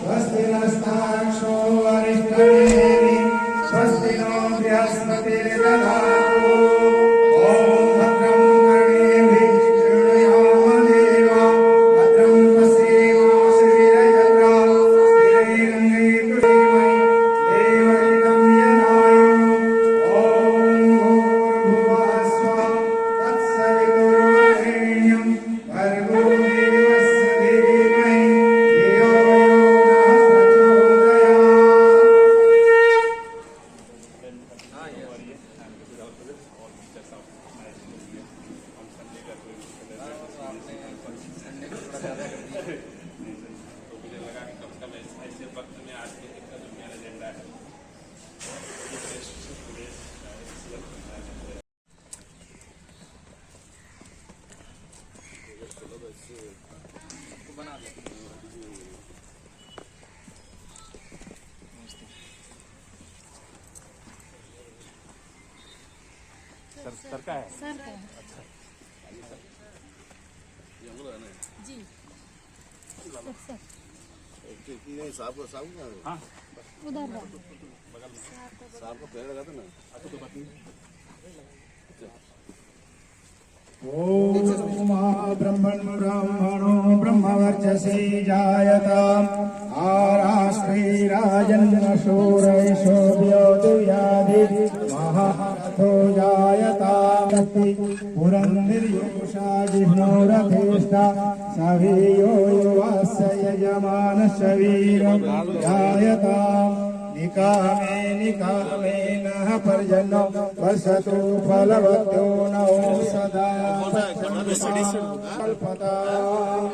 स्वस्ति नस्ताक्षो वरिष्ठनेमि स्वस्ति नो बृहस्पतिर्दधातु ॐ भद्रं कर्णेभिः शृणुयाम देवा भद्रं पश्येमाशविरयत्रा स्थिरैरङ्गैर्तुष्टिमयि देवैतं यदायुः ॐ भूर्भुवः स्वः तत्सवितुर्वरेण्यं भर्गो सर का है सर का है अच्छा जी सर नहीं साहब को साहब का हाँ उधर साहब को पैर लगा था ना तो बाकी ब्रह्मणो ब्रह्मवर्चसे जायताम् आराष्ट्रीराजन्मशूरैषो व्योतिव्याधि महारथो जायताम् पुरन्निर्योषा जिह्नोरथेष्टा सवीयो युवास्य यजमानस्य वीरं जायताम् निकामे नः पर्जन्यो वसतु फलवतो नौ सदा कल्पताम्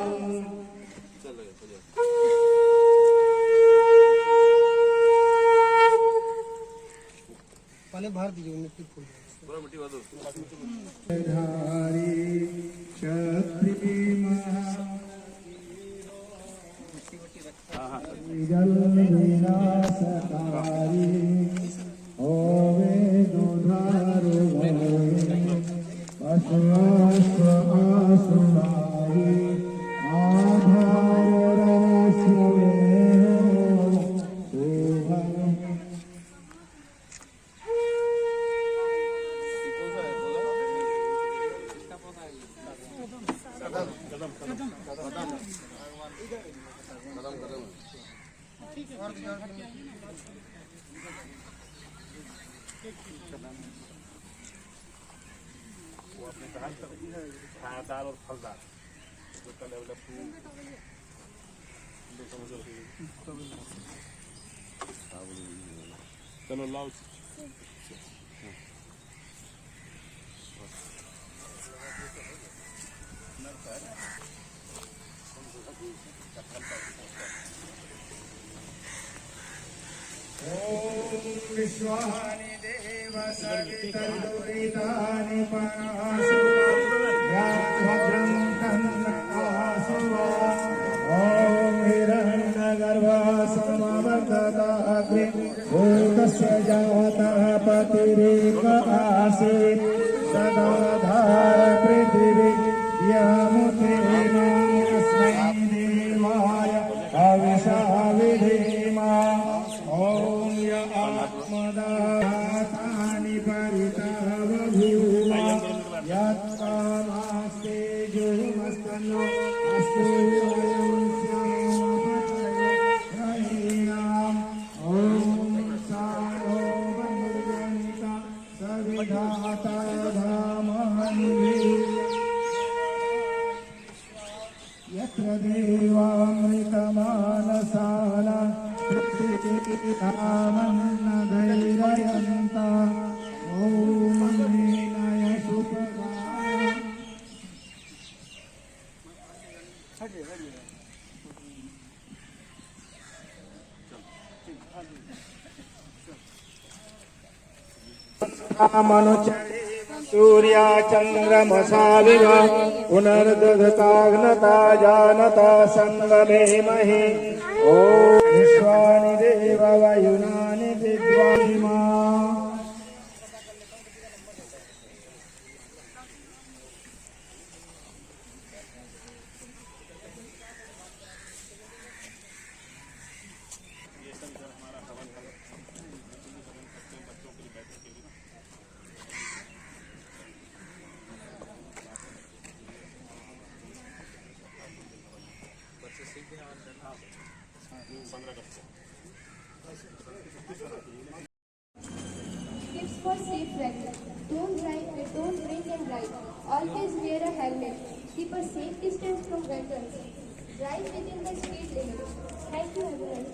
पानी बाहर दीजिए मिट्टी फूल पूरा मिट्टी वादो धारी क्षत्रिय जल विनाशकारी होवे दुधारो अश्वाश्व आसुनारी आधार रास्यवे शुभम वो अपने धान छायादार और फलदार जो का लेवल चलो लाओ विश्वानि देव सवितर्दुरितानि परासु भद्रं तन्नआसु ॐ हिरण्यगर्भः समवर्धताग्रे भूतस्य जातः पतिरेक आसीत् सदा धार पृथिवी यमुत्रेणस्मै देवाय हविषा विधेम ॐ य आत्मदातानि परितः तन्नो अस्तु वयं स्याम ॐ सारो बन्धुजनिता सविधाता धामन्वी यत्र देवामृतमानसाना कामन्नधैर्यन्ता ॐ लीलाय सुपदा मनुचरे सूर्या चन्द्रमसाविव पुनर्दधताग्नता जानता सङ्गमे महि ॐ विश्वानि देव वयुनानि विद्वानिमा Tips for safe driving. Don't drink and drive. Always wear a helmet. Keep a safe distance from vehicles. Drive within the speed limit. Thank you, everyone.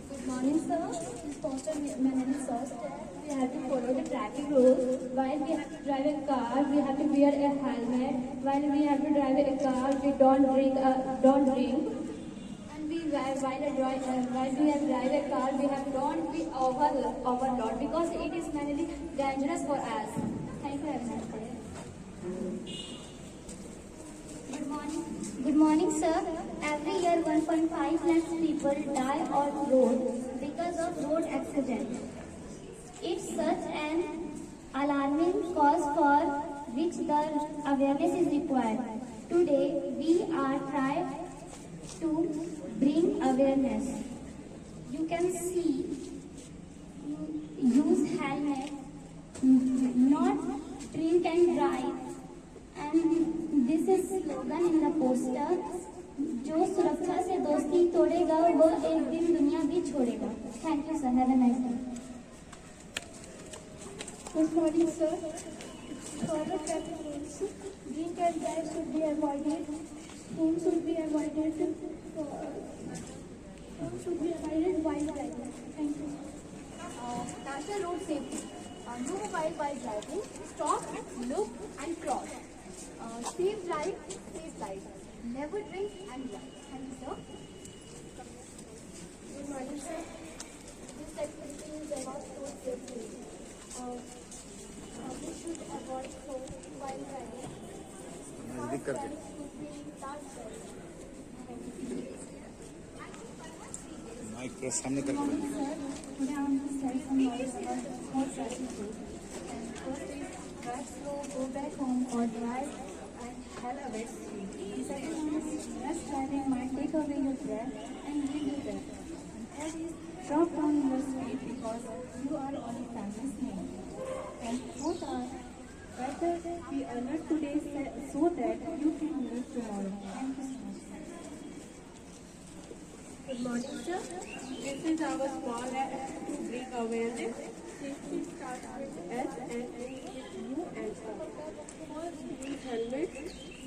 Good morning, sir. This poster Manali says that we have to follow the traffic rules. While we have to drive a car, we have to wear a helmet. While we have to drive a car, we don't drink. And while we have drive a car, we have don't be overload because it is mainly dangerous for us. Thank you very much. Good morning, sir. Every year, 1.5 lakhs people die on road because of road accidents. It's such an alarming cause for which the awareness is required. Today, we are trying to bring awareness. You can see, use helmet, not drink and drive. And this is slogan in the poster. जो सुरक्षा से दोस्ती तोड़ेगा वो एक दिन दुनिया भी छोड़ेगा. Thank you, sir. Have a nice day. Good morning, sir. Follow traffic rules. Drink and drive should be avoided. Phone should be avoided. Phone should be avoided while driving. Thank you. National road safety. No mobile while driving. Stop, look, and cross. Safe drive, safe life. Never drink and drive. Thank you, sir. Good morning, sir. This activity is about road safety. We should avoid phone while driving. Fast drive should be fast drive. Mic को सामने करके Sir, today I want to share some knowledge about small traffic rules. And first is drive slow, go back home, or drive and hell away speed. And second one is rash driving might take away your breath and give you death. And third is drop down your speed because you are on a family's name. And fourth are better be alert today so that you can live tomorrow. Thank you so much. Good morning, sir. This is our small act to bring awareness. Safety starts with S and ends with U and S. First, use helmets.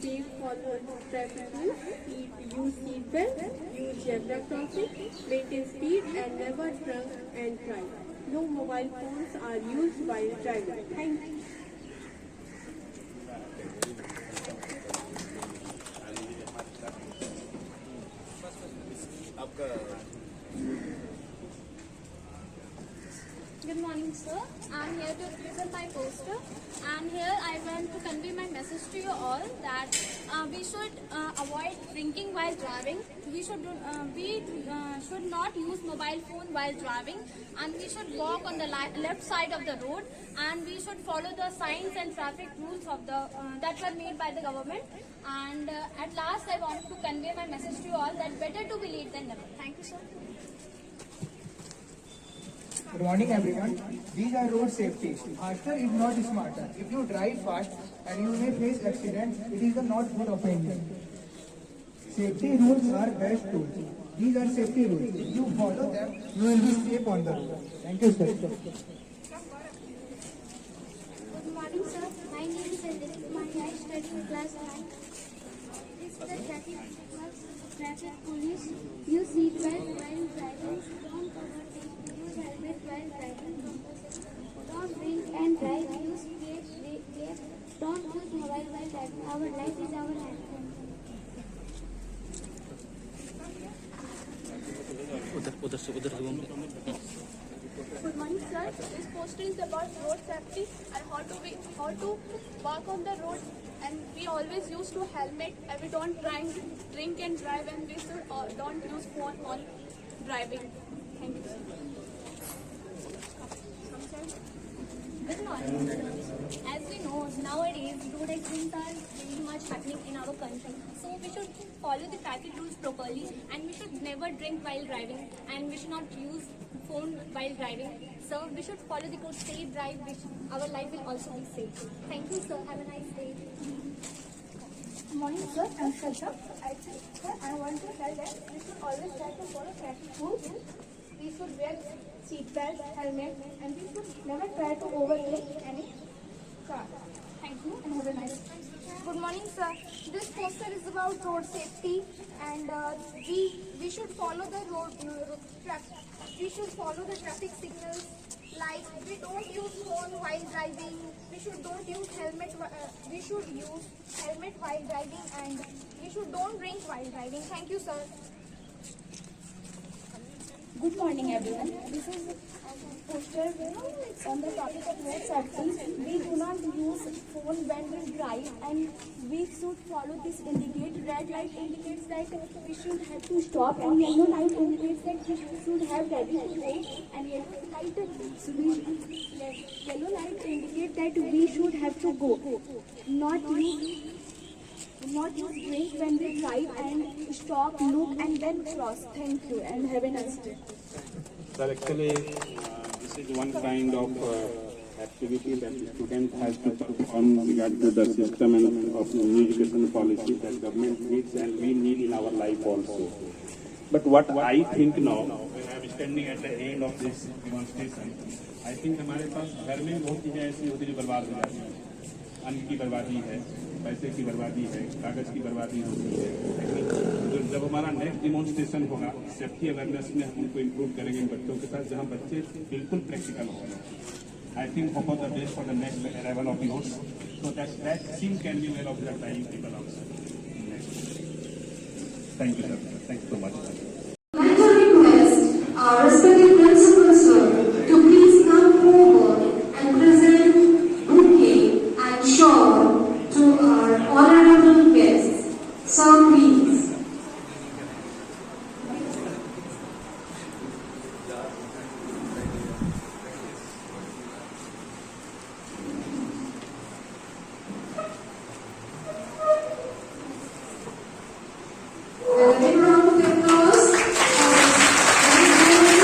Safe follow traffic rules. Use seatbelt. Use zebra crossing. Maintain speed and never drink and drive. No mobile phones are used while driving. Thank you. आपका Good morning, sir. I'm here to present my poster, and here I want to convey my message to you all that we should avoid drinking while driving. We should not use mobile phone while driving, and we should walk on the left side of the road, and we should follow the signs and traffic rules of the that were made by the government. And at last, I want to convey my message to you all that better to be late than never. Thank you, sir. Good morning, everyone. These are road safety. Faster is not smarter. If you drive fast and you may face accident, it is a not good opinion. Safety rules are best tools. These are safety rules. If you follow them, you will be safe on the road. Thank you, sir. Good morning, sir. My name is Elizabeth. I study in class 9. This is the traffic police. Use seatbelt while driving. Don't overtake. Use helmet while driving. Don't drink and drive. Use tape. Don't use mobile while driving. Our life is our hand. उधर से Good morning, sir. This poster is about road safety and how to walk on the road. And we always use to helmet and we don't drink and drive, and we should don't use phone on driving. Thank you, sir. Good morning. As we know, nowadays road accidents are very much happening in our country. So we should follow the traffic rules properly, and we should never drink while driving, and we should not use phone while driving. So we should follow the code, safe drive, which our life will also be safe. Thank you, sir. Have a nice day. Good morning, sir. I'm Shasha. I want to tell that we should always try to follow traffic rules. We should wear seatbelt, helmet, and we should never try to overtake any car. Thank you and have a nice day. Good morning, sir. This poster is about road safety, and we should follow the we should follow the traffic signals. Like we don't use phone while driving. We should use helmet while driving, and we should don't drink while driving. Thank you, sir. Good morning, everyone. This is a poster on the topic of road safety. We do not use phone when we drive, and we should follow this indicate. Red light indicates that we should have to stop, and yellow light indicates that we should have ready to go, and yellow light indicates that we should have to go. Not use drink when we drive, and stop, look, and then cross. Thank you and have a nice day. Sir, actually, this is one kind of activity that the student has to perform regarding to the system and of new education policy that government needs and we need in our life also. But what I think now, when I am standing at the end of this demonstration, I think हमारे पास घर में बहुत चीजें ऐसी होती जो बर्बाद हो जाती हैं. अन्न की बर्बादी है, पैसे की बर्बादी है, कागज की बर्बादी होती है. तो जब हमारा नेक्स्ट डिमॉन्स्ट्रेशन होगा, सेफ्टी अवेयरनेस में हम उनको इम्प्रूव करेंगे बच्चों के साथ, जहाँ बच्चे बिल्कुल प्रैक्टिकल होंगे. I think hope all the best for the next arrival of yours, so that scene can be well of the time people also. Thank you, sir. Thank you so much. I request our respected principal sir to please come forward and present bouquet and shawl to our honorable guests. Sir, please. A big round of applause for this very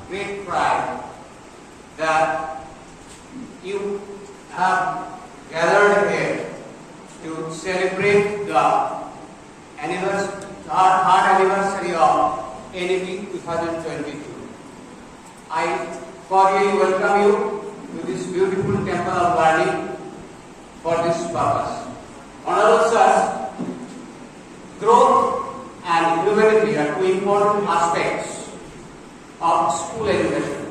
great pride that you have gathered here to celebrate the third anniversary of NEP 2022. I cordially welcome you to this beautiful temple of learning for this purpose. Honorable Sirs, growth and humanity are two important aspects of school education,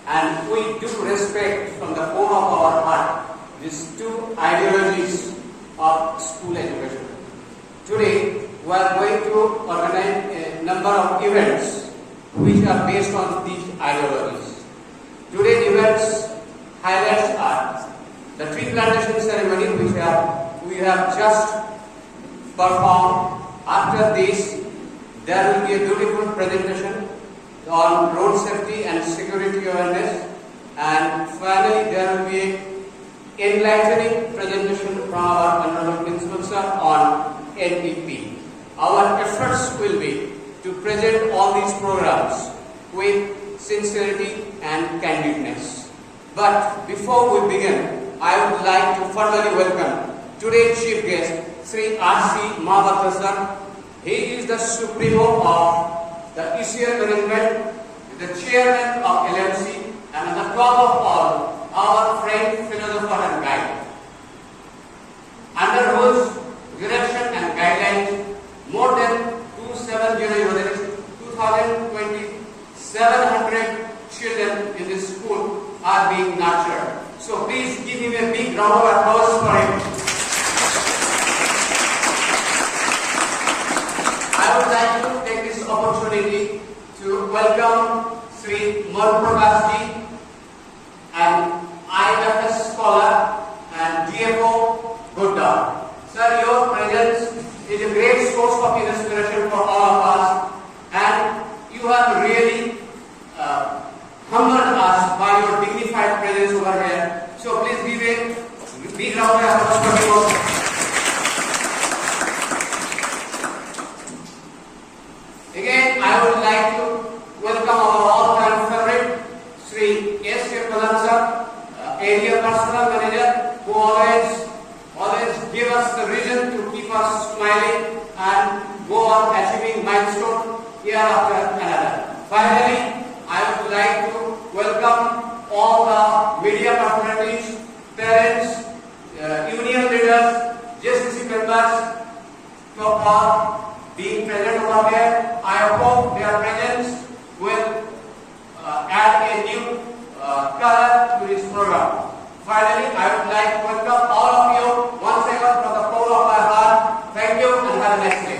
and we do respect from the core of our heart these two ideologies of school education. Today, we are going to organize a number of events which are based on these ideologies. Today's events highlights are the tree plantation ceremony which we have just performed. After this, there will be a beautiful presentation on road safety and security awareness, and finally there will be an enlightening presentation from our Honorable Principal Sir on NEP. Our efforts will be to present all these programs with sincerity and candidness. But before we begin, I would like to formally welcome today's chief guest, Sri R.C. Mahapatra Sir. He is the Supremo of the ECL management, the chairman of LMC, and on the top of all, our friend, philosopher and guide. Under whose direction and guidelines, more than 2,700 children in this school are being nurtured. So please give him a big round of applause for him. I would like to take this opportunity to welcome Sri Marprakash ji, an IFS scholar and DFO Buddha. Sir, your presence is a great source of inspiration for all of us, and you have really humbled us by your dignified presence over here. So please give a big round of applause for him. Again, I would like to welcome our all-time favorite, Sri S. K. Pradhan Sir, area personal manager, who always give us the reason to keep us smiling and go on achieving milestone year after another. Finally, I would like to welcome all the media personalities, parents, union leaders, JCC members, for being present over here. I hope their presence will add a new color to this program. Finally, I would like to welcome all of you once again from the core of my heart. Thank you and have a nice day.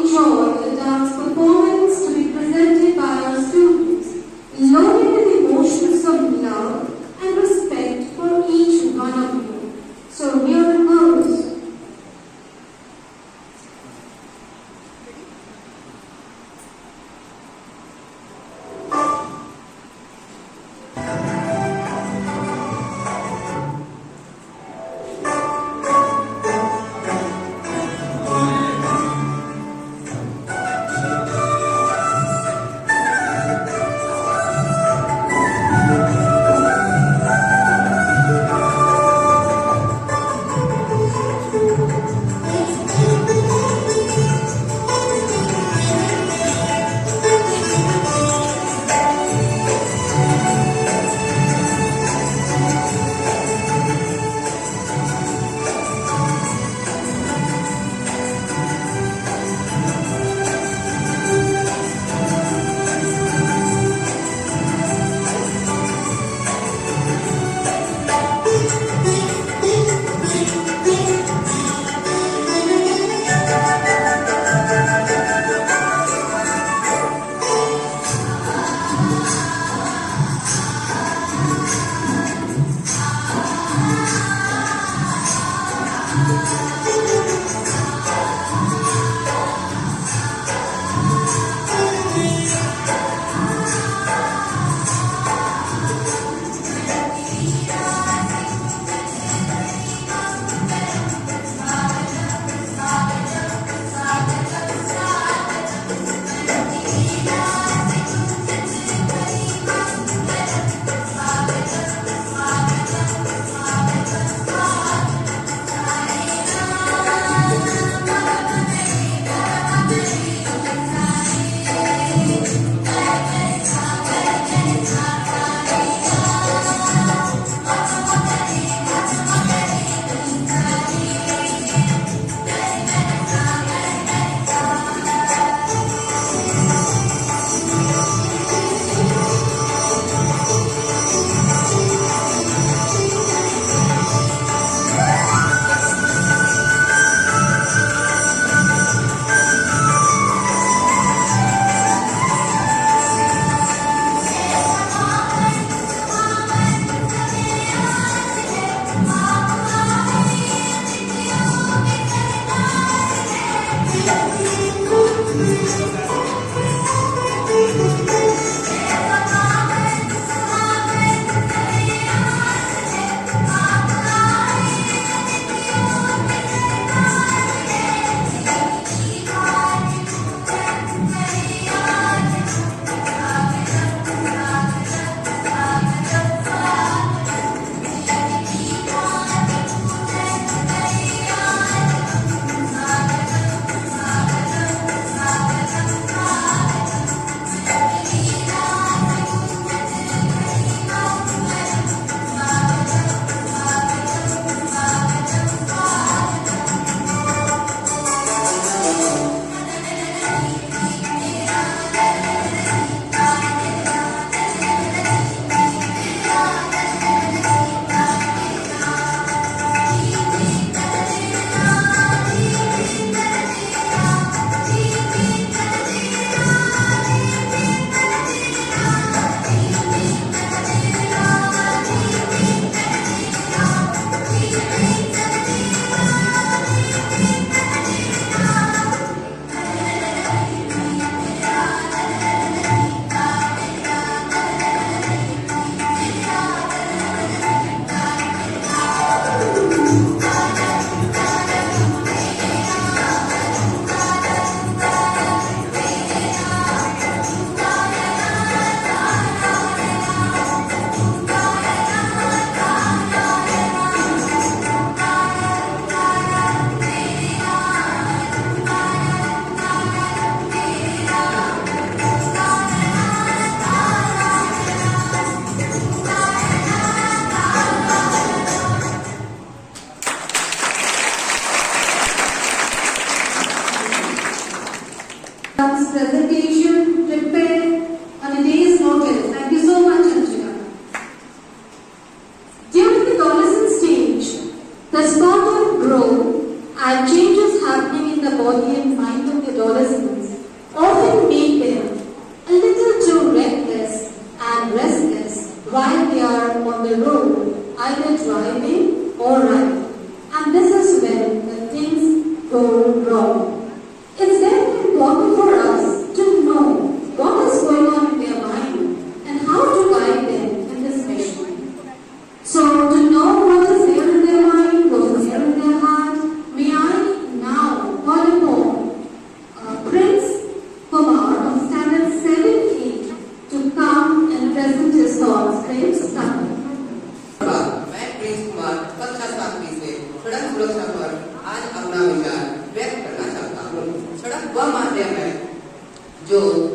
Enjoy the dance performance to be presented by our students, loaded with emotions of love and respect for each one of you. So here it goes.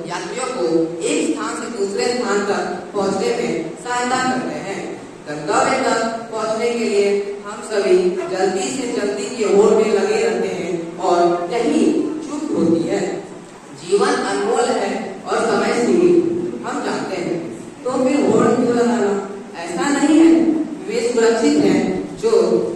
यात्रियों को एक स्थान से दूसरे स्थान तक पहुंचने में सहायता करते हैं। गंतव्य तक पहुंचने के लिए हम सभी जल्दी से जल्दी की होड़ में लगे रहते हैं और कहीं चूक होती है। जीवन अनमोल है और समय सीमित, हम जानते हैं, तो फिर होड़ क्यों लगाना? ऐसा नहीं है वे सुरक्षित हैं जो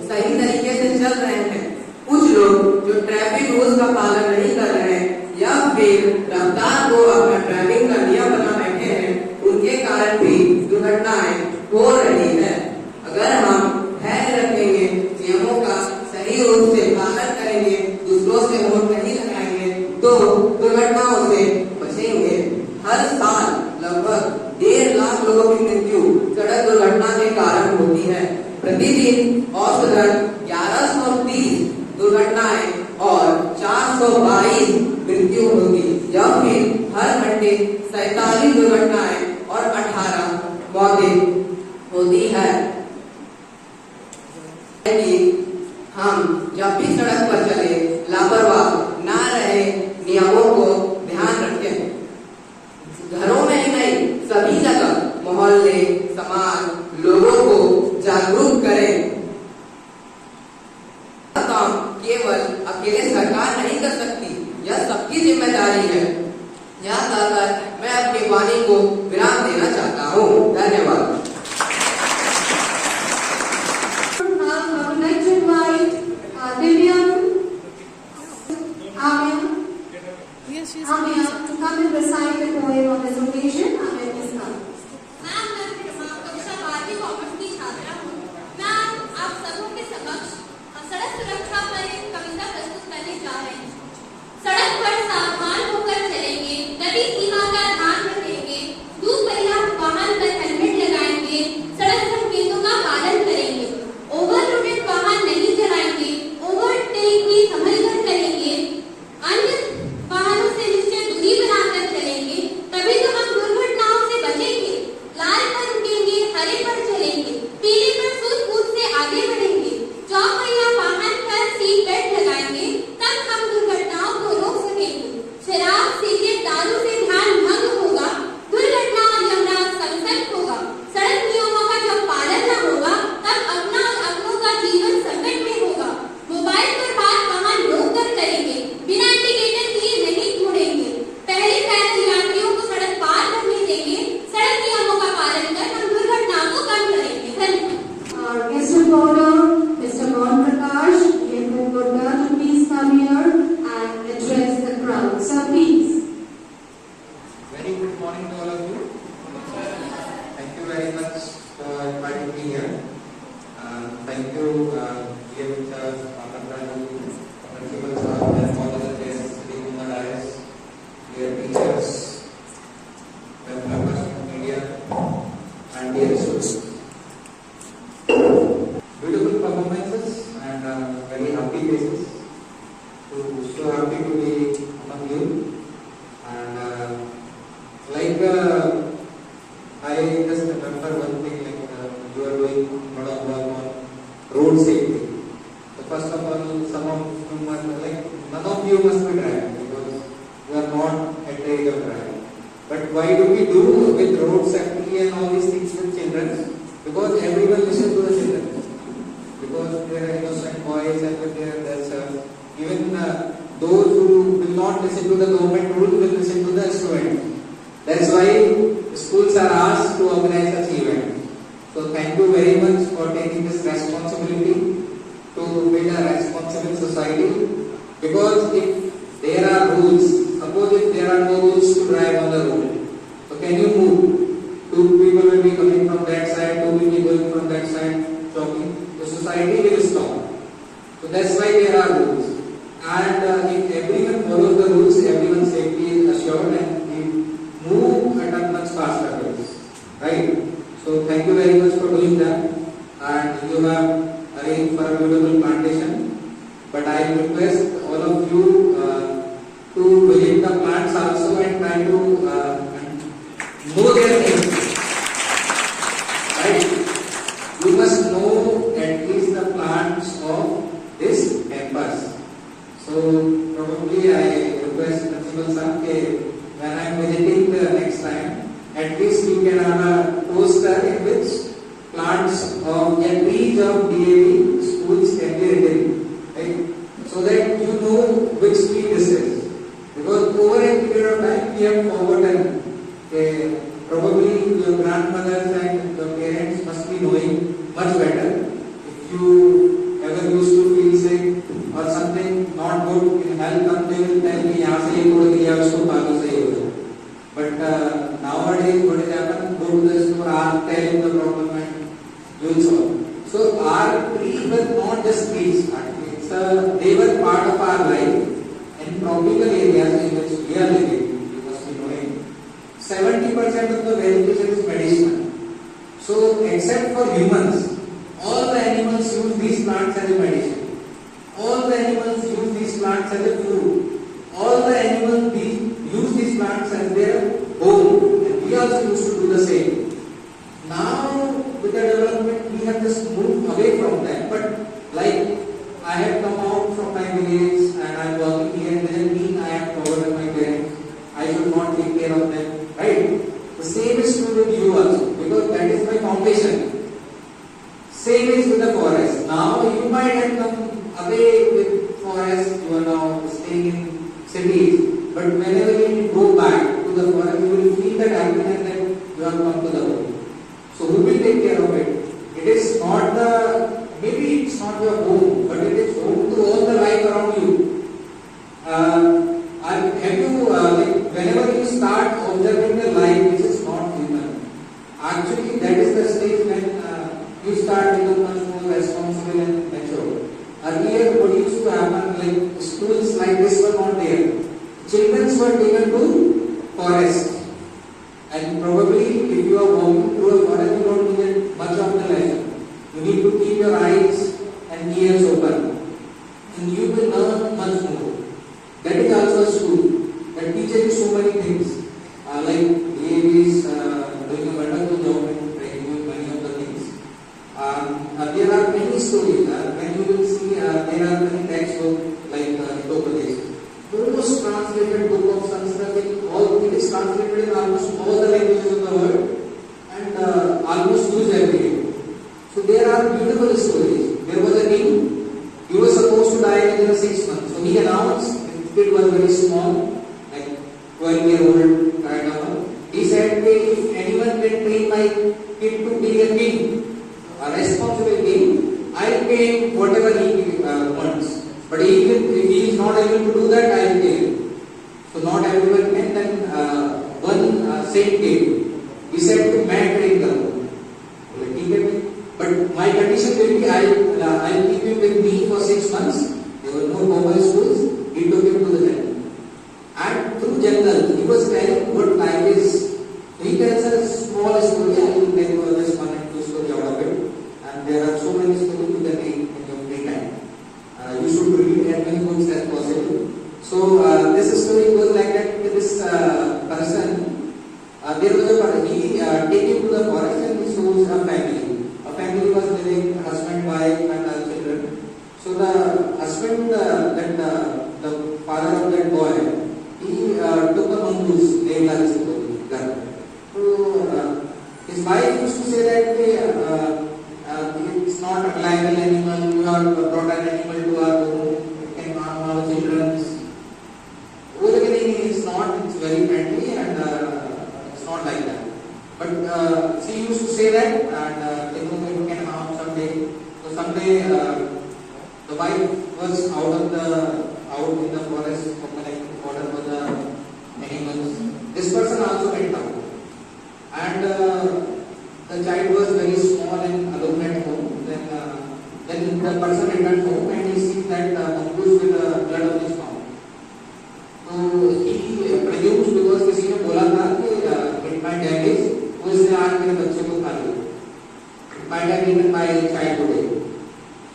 सही तरीके से चल रहे हैं। कुछ लोग जो ट्रैफिक रूल्स का पालन नहीं कर रहे हैं या फिर रफ्तार को अपना ड्राइविंग का नियम बना बैठे हैं, उनके कारण भी दुर्घटनाएं हो रही है। अगर हम धैर्य रखेंगे, नियमों का सही रूप से पालन करेंगे, दूसरों से होड़ नहीं लगाएंगे, तो दुर्घटनाओं से बचेंगे। हर साल लगभग 1.5 लाख लोगों की मृत्यु सड़क दुर्घटना के कारण होती है। प्रतिदिन औसतन 1130 दुर्घटनाएं और 422 मृत्यु होगी, या फिर हर घंटे 47 दुर्घटनाएं और 18 मौतें होती है। हम जब भी सड़क पर चले लापरवाह ना रहे, नियमों को ध्यान रखें। घरों में ही नहीं, सभी जगह मोहल्ले, समाज, लोगों को जागरूक करें। काम केवल अकेले सरकार नहीं कर सकती, यह सबकी जिम्मेदारी है। यह कहकर मैं अपनी वाणी को विराम देना चाहता हूँ। धन्यवाद। Amia to come and recite the poem on this occasion. Amia, please come. कक्षा 12वीं कॉमर्स की छात्रा हूँ। मैं आप सबों के समक्ष सड़क सुरक्षा पर एक कविता प्रस्तुत करने जा रही हूँ। सड़क पर सावधान होकर चलेंगे, गति सीमा का ध्यान रखेंगे, दुपहिया वाहन पर हेलमेट लगाएंगे, सड़क संकेतों का पालन करेंगे, ओवरलोडेड वाहन नहीं चलाएंगे, ओवरटेक भी संभल कर करेंगे, अन्य वाहनों से निश्चित दूरी बनाकर चलेंगे, तभी तो हम दुर्घटनाओं से बचेंगे। लाल पर रुकेंगे, हरे पर चलेंगे, पीले पर सूझबूझ से आगे बढ़ेंगे, चौपहिया वाहन पर सीट बेल्ट लगाएंगे, तब हम दुर्घटनाओं को रोक सकेंगे। शराब, सिगरेट, दारू से ध्यान भंग होगा, दुर्घटना और यमराज संकट होगा। सड़क नियमों का जब पालन न होगा, तब अपना और अपनों का जीवन संकट में होगा। मोबाइल पर बात वाहन रोक कर करेंगे, बिना इंडिकेटर किए नहीं छोड़ेंगे, पहले पैदल यात्रियों को सड़क पार करने देंगे, सड़क नियमों का पालन कर हम दुर्घटनाओं को कम करेंगे। धन्यवाद। Our guest of honor, Mr. Mohan Prakash, Yehud Gurda, to please come here and address the crowd. Sir, please. Very good morning to all of you. Thank you very much for inviting me here. Thank you, dear sir, principal sir, and all other guests sitting in the dais, dear teachers, dear members of media, and dear students. Beautiful performances and very happy faces. So happy to be among you. And I just remember one thing, you are doing a lot of work on road safety. So first of all, some of you must, none of you must be driving because you are not at the age of driving. But why do we do with road safety and all these things with children? Because everyone listens to the children. Because they are innocent boys and there's even those who will not listen to the government rule will listen to the student. That's why schools are asked to organize such events. So thank you very much for taking this responsibility to build a responsible society. Because if there are rules, suppose if there are no rules to drive on the road, so can you move? 2 people will be coming from that side, 2 will be going from that side, jogging. The society will stop. So that's why there are rules. And if everyone follows the rules, everyone's safety is assured and we move at a much faster pace. Right? So thank you very much for doing that. And you have arranged for a beautiful plantation. But I request all of you to visit the plants also and try to know their names. Right? You must know at least the plants of this campus. So probably I request Principal Sir when I am nowadays we can have a poster in which plants of trees of DAV schools can be written, right? So that you know which tree this is. Because over a period of time we have forgotten. Probably your grandmothers and your parents must be knowing much better. If you ever used to feel sick or something not good in health, they will tell me, यहाँ से ये तोड़ दिया उसको पानी से ही हो जाए. But nowadays what is happening? Go to the store, tell him the problem and you will solve. So our trees were not just trees. They were part of our life. In tropical areas in which we are living, you must be knowing, 70% of the vegetation is medicinal. So, except for humans, all the animals use these plants as a medicine. All the animals use these plants as a food. All the animals use these plants as their home. And we also used to do the same. Now, with the development, we have just moved away from that. But, like, I have come out from my village and I am working here, and doesn't mean I have forgotten my parents. I should not take care of them. Right? The same is true with you also, because that is my foundation. Same is with the forest. Now you might have come away with forest, you are now staying in cities, but whenever you go back to the forest, you will feel that happiness that you have come to the world. So who will take care of it? It is not maybe it's not your home, but it is home to all the life around you. Have you, whenever you start observing the life which is not human, actually that is the stage when you start becoming much more responsible and mature. Earlier, what used to happen, like schools like this were not there. Children were taken to forest. And probably if you are walking through a forest, you don't get much of the lesson. You need to keep your eyes and ears open, and you will learn much more. That is also a school that teaches you so many things. Like DAV is doing a wonderful job in training many of the things. There are many stories. When you will see, there are many textbooks like Hitopadesh. Most translated book of Sanskrit, it is translated in almost all the languages of the world and almost used every day. So there are beautiful stories. There was a king, he was supposed to die within 6 months. So he announced, the kid was very small, like 12-year-old kind of. He said, if anyone can train my kid to be a king, a responsible king, I'll pay him whatever he wants. But even if he is not able to do that, I'll pay him. So not everyone can. Then one saint came. He said, मैं train करूँगा. बोले ठीक है. But my condition will be, I'll keep him with me for 6 months. There were no formal schools. He took him to the jungle. And through jungle, he was telling what life is. So he tells a small story. I will tell you just 1 and 2 stories out of it. And there are so many stories you can read in your free time. You should read as many books as possible. So this story goes like that. This person, there was a person. He take him to the forest and he shows a family. Family was living, husband, wife, and children. So the husband, the father of that boy, he took a mongoose named Laksita. So his wife used to say that it's not a liable animal. You have brought an animal to our home. It can harm our children. It's not. It's very friendly and it's not like that. But she used to say that, and it can harm someday. So someday the wife was out in the forest for collecting water for the animals. This person also went out, and the child was very small and alone at home. Then the person returned home and he sees that mongoose with the blood of his mouth. So he presumes because किसी ने बोला था कि it might damage. उसने आज मेरे बच्चे को खा लिया. Might have eaten my child today.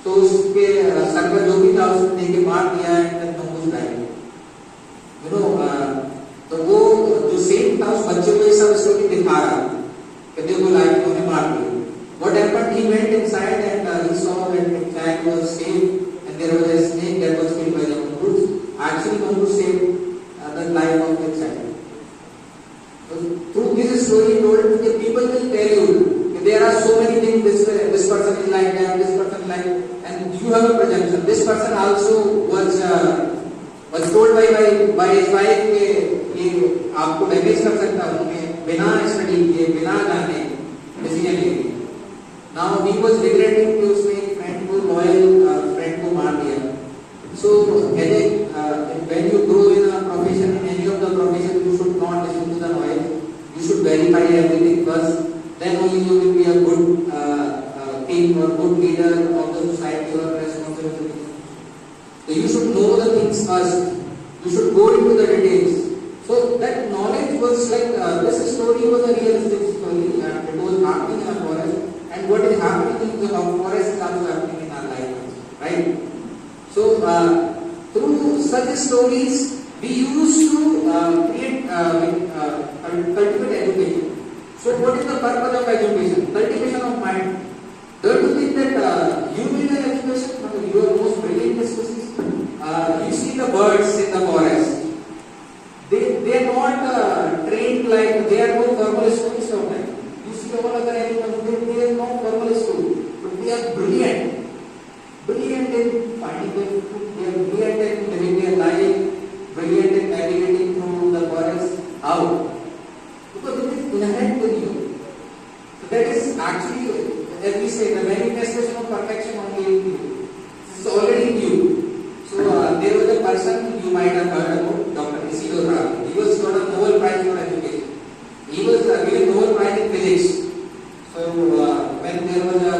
तो उसके सर पर जो भी था उसने देके मार दिया and mongoose died. तो वो जो सेम था उस बच्चे को ये सब स्टोरी दिखा रहा कि देखो लाइफ को ने मार दिया. What happened? He went inside and he saw that the child was safe and there was a snake that was killed by the mongoose. Actually, mongoose saved the life of the child. So, through this story told are so many things. This person is like that. This person is like, and you have a presumption. This person also was told by his wife कि आपको damage कर सकता हूँ मैं बिना study किए बिना जाने डिसीजन ले लिए. Now he was regretting कि उसने एक फ्रेंड को लॉयल फ्रेंड को मार दिया. So when you grow in a profession, in any of the profession, you should not listen to the noise. You should verify everything first. Then only you will be a good king or good leader of the society or responsibility. So you should know the things first. You should go into the details. So that knowledge was like this story was a realistic story and it was happening in a forest. And what is happening in the forest is also happening in our life, right? So through such stories, we used to create cultivate education. So what is the purpose of education? Cultivation of mind. Don't you think that you need an education? You are most brilliant species. You see the birds in the forest. They are not trained like they are no formal schools of them. You see all other animals, they are no formal school, but they are brilliant. Brilliant in finding their food, they are brilliant in living their life, brilliant in navigating through the forest. How? Because it is inherent in you. So that is actually, as we say, the manifestation of perfection only in you. It is already in you. So there was a person you might have heard about, Dr. Isidore Rabi. He was got a Nobel Prize for education. He was given Nobel Prize in physics. So when there was a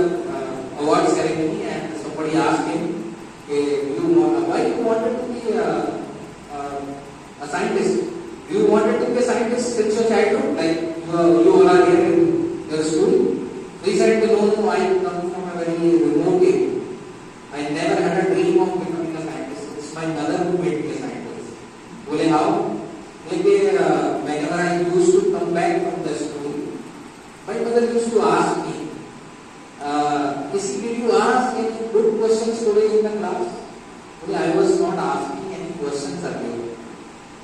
award ceremony and somebody asked him, why you wanted to be a scientist? You wanted to be a scientist since your childhood, like you all are here in your school. So he said, no, I come from a very remote area. I never had a dream of becoming a scientist. It's my mother who made me a scientist. Well, how? Whenever I used to come back from the school, my mother used to ask me, did you ask any good questions today in the class? Well, I was not asking any questions earlier.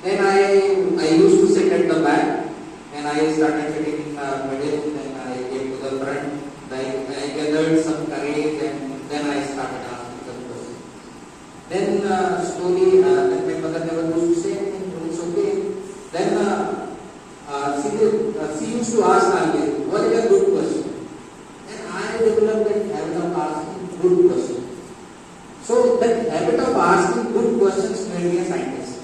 Then I used to sit at the back and I started sitting in the middle. Then I came to the front. Then I gathered some courage and then I started asking some questions. Then slowly, then my mother never used to say anything. It's okay. Then she used to ask always, what is a good question? And I developed that habit of asking good questions. So that habit of asking good questions made me a scientist.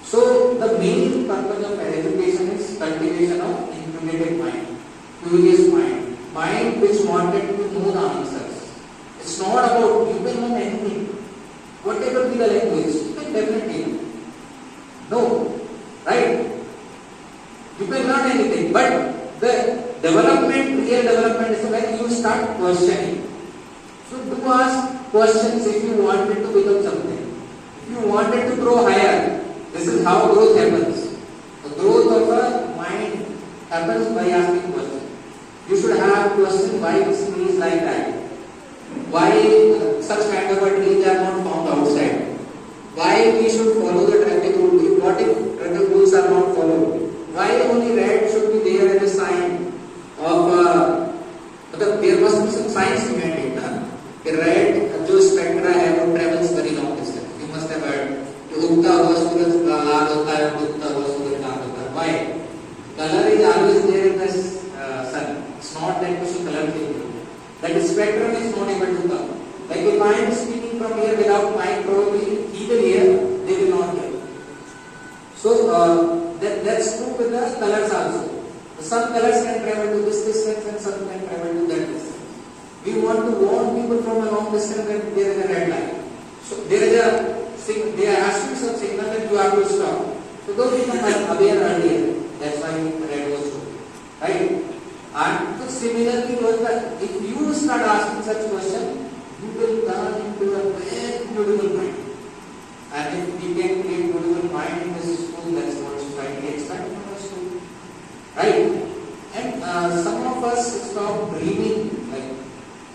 So the main purpose of education is cultivation of intuitive mind, curious mind, mind which wanted to know the answers. It's not about you can learn anything, whatever be the language, you can definitely learn. No, right? You can learn anything, but the development, real development is when you start questioning. So do ask questions if you wanted to become something. If you wanted to grow higher, this is how growth happens. The growth of a mind happens by asking questions. You should have questions why this tree is like that. Why such kind of a trees are not found outside. Why we should follow the traffic rule. What if traffic rules are not followed? Why only red should be there as a sign of there must be some science behind it. The red जो spectra है वो travels very long distance. You must have heard. उगता हुआ सूरज लाल होता है, डूबता हुआ सूरज लाल होता है. Why? Color is always there in the sun. It's not that कुछ color change. That spectrum is not able to come. Like if I am speaking from here without mic, probably he will hear, they will not hear. So that's true with the colors also. Some colors can travel to this distance and some can travel to that distance. We want to warn people from a long distance that there is a red light. So there is a they are asking some signal that you have to stop. So those become aware earlier. That's why red was shown. Right? And so similarly, if you start asking such questions, you will turn into a very beautiful mind. And if we can create beautiful mind in this school, that's what society expects from us to. Right? And some of us stop dreaming. Like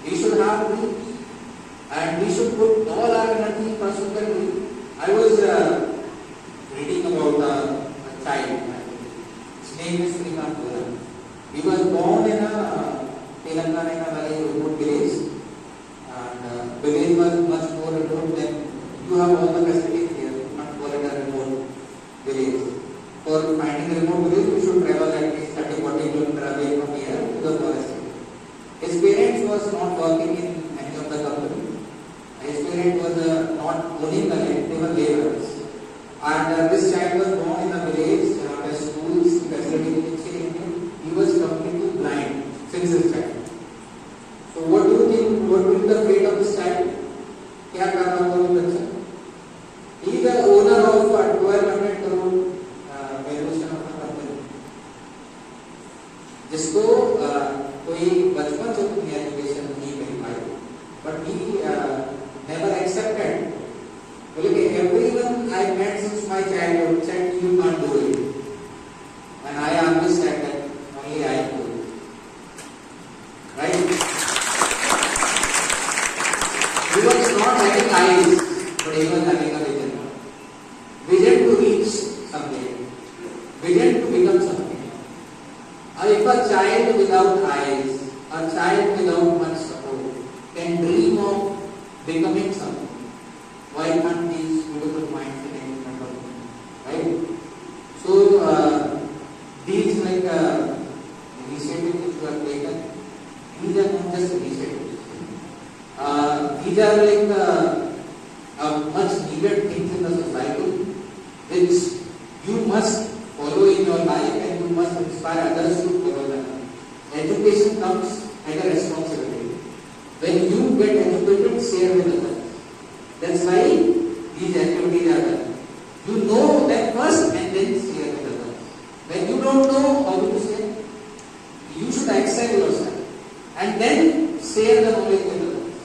we should have dreams. And we should put all our energy in pursuit of dreams. I was reading about a child. His name is Srikanth. He was born in a Telangana in a very remote village, and village was much more remote than you have all the facilities here. You can't call it a remote village. For finding a remote village, you should travel at least 30-40 kilometers away from here to the forest. His parents was not working in any of the company. His parents was not owning the land; they were laborers. And this child was born in a village where schools, facilities, he was completely blind since his child. So what do you think? What will be the fate of this child? क्या कर रहा होगा वो बच्चा? He is the owner of 1200 crore valuation of a company. जिसको कोई बचपन से उतनी एजुकेशन नहीं मिल पाई, but he never accepted. बोले कि everyone I met since my childhood said you can't do it, and I always said that only I do it. Right? He was not having eyes, but he was having a vision. Vision to reach something. Vision to become something. If a child without eyes, a child without much support, can dream of becoming something, why can't these beautiful minds sit in front of me? Right? So, these initiatives which were taken, these are not just initiatives. These are much needed things in the society, which you must follow in your life and you must inspire others to follow them. Education comes as a responsibility. When you get educated, share with others. That's why these activities are done. You know that first and then share with others. When you don't know how to share, you should excel yourself and then share the knowledge with others.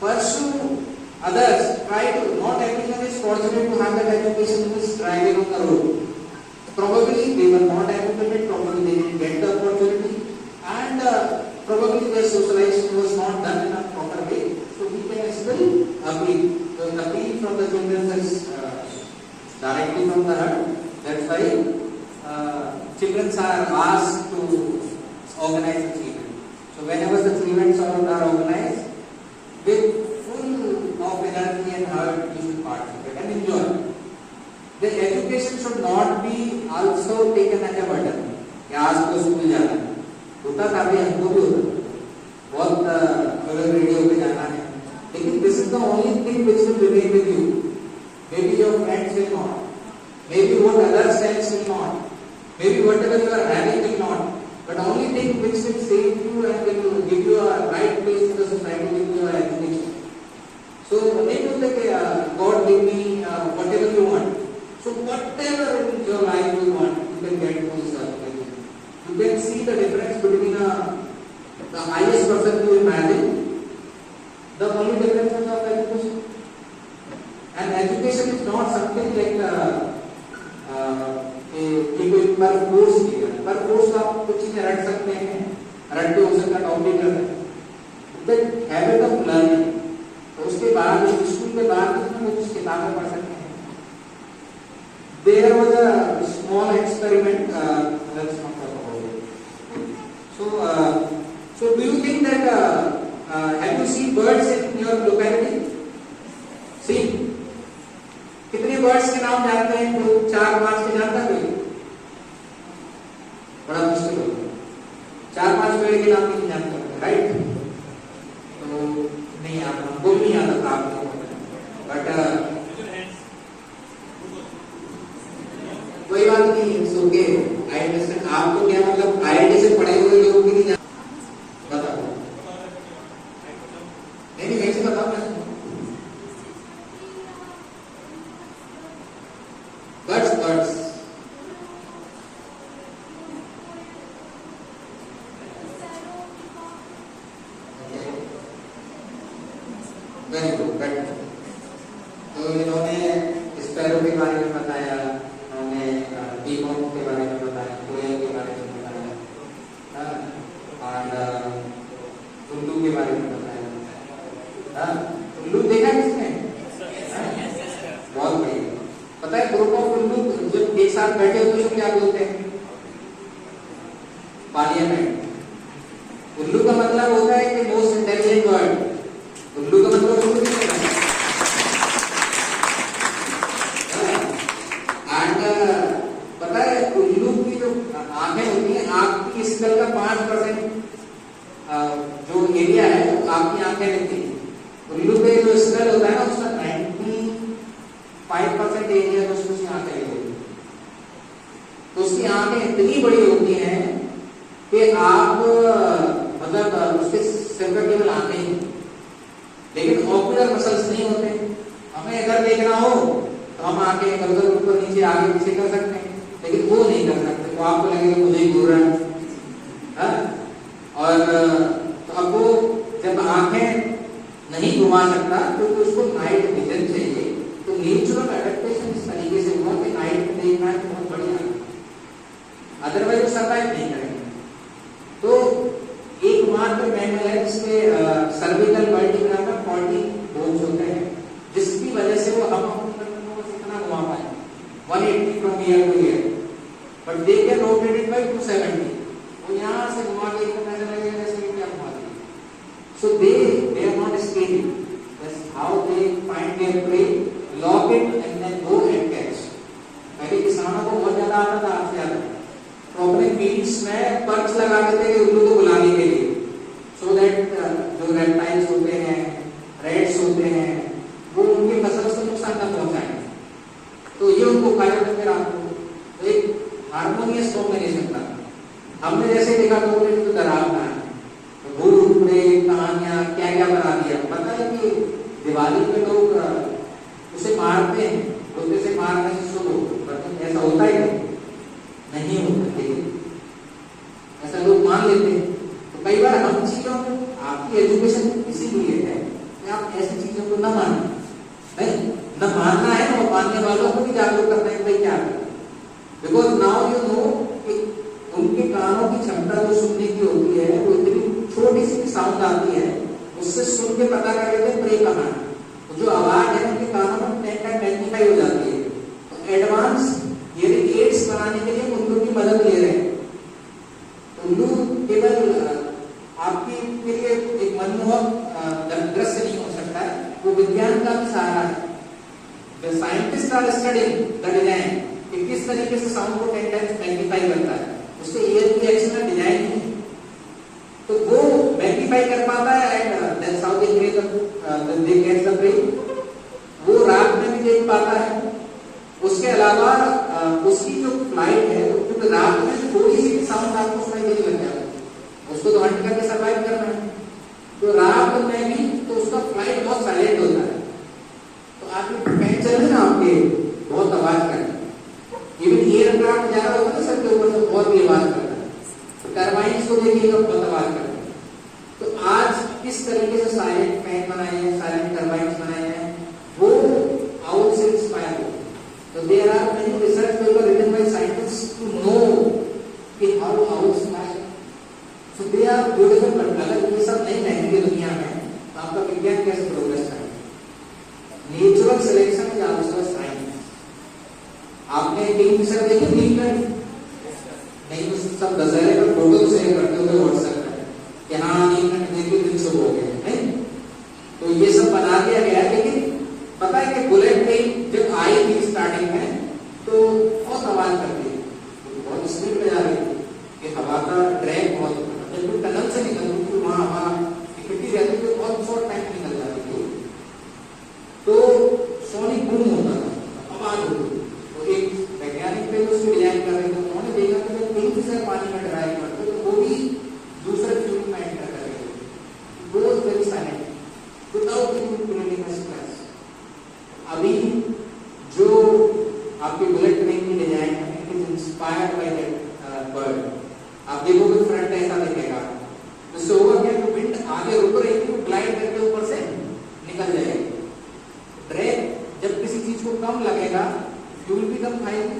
Pursue others. Try to. Not everyone is fortunate to have that education who is driving on the road. Probably they were not educated. Probably they didn't get the opportunity, and probably their socialization was not done in a proper way. So we can still appeal. So the appeal from the children is directly from the heart. That's why children are asked to organize the event. So whenever the events are organized, with full of energy and heart, you should participate and enjoy. The education should not be also taken as a burden. कि आज तो school जाना है, होता था भी हमको भी होता, बहुत अलग रेडियो पे जाना है, लेकिन this is the only thing which will remain with you. Maybe your friends will not, maybe what others tell will not, maybe whatever you are having will not, but the only thing which will save you and will give you a right place in the society will be your education. So नहीं बोलते कि God give me whatever you want. So whatever in your life you want, you can get from this education. You can see the difference between the highest person you imagine, the only difference is of education. And education is not something like पर course किया, पर course आप कुछ चीजें रट सकते हैं, रट के हो सकता है टॉप भी कर सकते हैं. The habit of learning. तो उसके बाद स्कूल के बाद उसमें कुछ किताबें पढ़ सकते हैं. There was a small experiment. Let's not talk about it. So do you think that have you seen birds in your locality? See, कितने बर्ड्स के नाम जानते हैं? तो 4-5 के जानता कोई? बड़ा मुश्किल होगा. 4-5 पेड़ के नाम नहीं जानता, राइट? तो नहीं आता, हमको नहीं आता था आपको, बट कोई बात नहीं, इट्स ओके. I understand. आपको क्या मतलब आईआईटी से पढ़े हुए लोगों की नहीं बताओ. नहीं मेरे से बताओ ना. Birds very good. तो इन्होंने स्पैरो के बारे में बताया, पीकॉक के बारे में बताया, कोयल के बारे में बताया, और उल्लू के बारे में बताया. उल्लू देखा किसने? बहुत बढ़िया. पता है ग्रुप ऑफ उल्लू जब एक साथ बैठे होते हैं तो क्या बोलते हैं? पार्लियामेंट. उल्लू का क्रिस्टल का 5% जो एरिया है वो आपकी आंखें लेती है। उल्लू पे जो स्कल होता है ना उसका 95% एरिया तो उसकी आंखें लेती है। तो उसकी आंखें इतनी बड़ी होती हैं कि आप मतलब उसके सिर पर केवल आंखें ही, लेकिन ऑक्यूलर मसल्स नहीं होते। हमें अगर देखना हो तो हम आंखें इधर उधर ऊपर नीचे आगे पीछे कर सकते हैं, लेकिन वो नहीं कर सकते। तो आपको लगेगा मुझे ही घूर रहा है। और तो अब वो जब आंखें नहीं घुमा सकता तो उसको नाइट विजन चाहिए। तो नेचुरल एडेप्टेशन इस तरीके से हुआ कि नाइट में देखना है तो बहुत बढ़िया, अदरवाइज वो सर्वाइव नहीं करेंगे। तो एकमात्र मैमल है जिसमें सर्विकल वर्टिब्रा में 40 बोन्स होते हैं, जिसकी वजह से वो हम इतना घुमा पाए 180 from year two year, but they can rotate it by 270। वो यहाँ से घुमा के इतना ऐसा लगेगा जैसे कि क्या घुमा दिया। So they are not escaping, that's how they find their prey, lock it and then go and catch. पहले किसानों को बहुत ज्यादा आता था, आज ज्यादा तो अपने फील्ड्स में पर्च लगा देते थे उल्लू को बुलाने के लिए, सो दैट जो रेप्टाइल्स होते हैं, रेड्स होते हैं, वो उनकी फसल को नुकसान न पहुंचाएं। तो ये उनको खा जाते थे रात को। तो एक हार्मोनियस कॉम्बिनेशन था। हमने जैसे देखा तो डरावना है, तो भूत प्रेत कहानियां क्या क्या बना दिया। पता है कि दिवाली में लोग उसे मारते हैं, लोग से मारने से शुरू, ऐसा होता ही नहीं होता, लेकिन ऐसा लोग मान लेते हैं। तो कई बार हम चीजों को, आपकी एजुकेशन इसीलिए है कि आप ऐसी चीजों को न माने, नहीं न मानना है, वो मानने वालों को भी जागरूक करना है भाई क्या है। बिकॉज नाउ यू नो कि उनके कानों की क्षमता जो सुनने की होती है वो इतनी छोटी सी साउंड आती है, उससे सुन के पता कर लेते हैं प्रे कहाँ है। तो जो आवाज है उनके कानों में 10 टाइम मैग्नीफाई हो जाती है। तो एडवांस हियरिंग एड्स बनाने के लिए उल्लू की मदद ले रहे हैं। उल्लू केवल आपके लिए एक मनमोहक दृश्य नहीं हो सकता है, वो विज्ञान का भी सहारा है। The scientists are studying the design कि किस तरीके से साउंड को 10 टाइम्स मैग्नीफाई करता है, उससे ईयर की एक्शन डिजाइन है, तो वो मैग्नीफाई कर पाता है and that's how they catch the prey. वो रात में भी देख पाता है। उसके अलावा उसकी जो फ्लाइट है, क्योंकि रात में थोड़ी सी साउंड आपको सुनाई देने लग जाता है, उसको तो हंट करके सर्वाइव करना है। तो रात में भी तो उसका फ्लाइट बहुत साइलेंट होता है। तो आपके फैन चल रहे ना आपके, बहुत आवाज करते हैं। इवन एयरक्राफ्ट जा रहा होता है सर के ऊपर से और भी आवाज करता है। टरबाइन्स को देखिएगा बहुत आवाज करते हैं। तो आज किस तरीके से साइलेंट फैन बनाए हैं, साइलेंट टरबाइन्स बनाए हैं, वो आउल से इंस्पायर हो। So there are many research papers written by scientists to know कि how owls fly. So they are beautiful, but अगर ये सब नहीं रहेंगे दुनिया में तो आपका विज्ञान कैसे प्रोग्रेस करेगा? Natural selection is also science. आपने किंगफिशर देखी नीलकंठ? नहीं तो सब गजरे पर फोटो शेयर करते होंगे व्हाट्सएप पर कि हाँ नीलकंठ देखिए दिन शुभ हो गए, नहीं? तो ये सब बना दिया गया है, लेकिन पता है कि बुलेट ट्रेन जब आई थी स्टार्टिंग में तो बहुत आवाज करती है, बहुत स्पीड में जा रही थी कि हवा का ड्रैग बहुत, जब टनल से निकल रही थी वहां हवा इकट्ठी रहती थी, बहुत शॉर्ट टाइम निकल जाती थी, तो सोनिक बूम होता था, आवाज होती थी। तो एक वैज्ञानिक थे उसको डिजाइन कर रहे थे, उन्होंने देखा कि जब किंगफिशर पानी में ड्राइव करते तो वो भी दूसरे फ्यूल में एंटर कर रहे थे, वो very silent without creating stress. अभी जो आपकी बुलेट ट्रेन की डिजाइन है it is inspired by that bird. आप देखोगे फ्रंट ऐसा दिखेगा, जिससे होगा क्या, तो विंड आगे रुक रही थी, ग्लाइड करके ऊपर से निकल जाएगी। ड्रैग जब किसी चीज को कम लगेगा, फ्यूल भी कम खाएगी,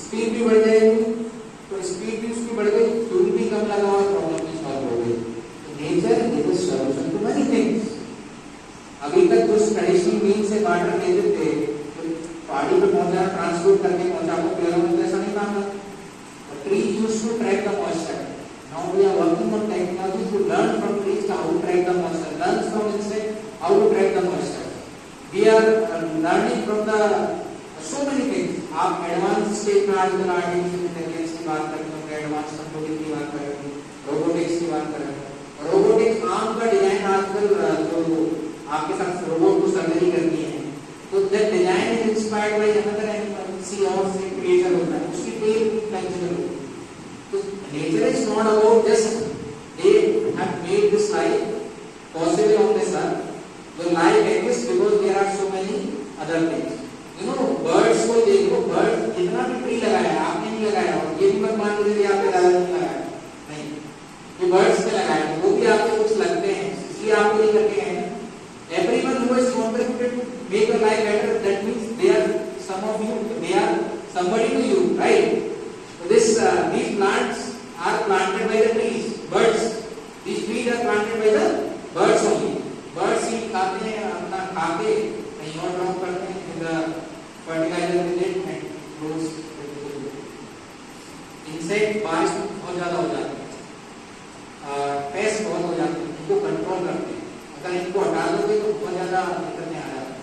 स्पीड भी बढ़ जाएगी, तो स्पीड भी उसकी बढ़ गई, फ्यूल भी कम लगा और प्रॉब्लम भी सॉल्व हो गई। Nature is the solution to many things. अभी तक जो ट्रेडिशनल मीन से वाटर लेते थे, पहाड़ी पे पहुंचा, ट्रांसपोर्ट करके पहुंचा, को पेड़ों में ऐसा नहीं काम करता। Trees used to track the moisture. Now we are working on technology to learn from trees how to track the moisture, learn from insect how to track the moisture. We are learning from the so many things. आप advance stage में आजकल artificial intelligence की बात करते हो, advance computing की बात करते हो, आपके साथ रोबोट को सर्जरी करनी है, तो that design is inspired by another animal, sea और से क्रिएचर होता है, उसकी टेल फ्लेक्सिबल होती है। तो nature is not about just they have made this life possible on this earth. The life exists because there are so many other things. You know, birds को देखो, birds जितना भी ट्री लगाया है, आपने नहीं लगाया, और ये भी मत मान लीजिए आपके दादा ने लगाया, नहीं, ये birds ने लगाया, वो भी आपको कुछ लगते हैं, इसलिए आपको नहीं करके गए हैं। Everyone who has contributed to make your life better, that means they are some of you, they are somebody to you, right? So this these plants are planted by the trees, birds. These trees are planted by the birds only. Birds ही खाते हैं, अपना खाके कहीं और drop करते हैं, fertiliser में देते हैं, रोज इंसेक्ट बारिश में बहुत ज्यादा हो जाते हैं, पेस्ट बहुत हो जाते हैं, इनको कंट्रोल करते हैं। अगर इनको हटा दोगे तो बहुत ज्यादा दिक्कतें आ जाती हैं।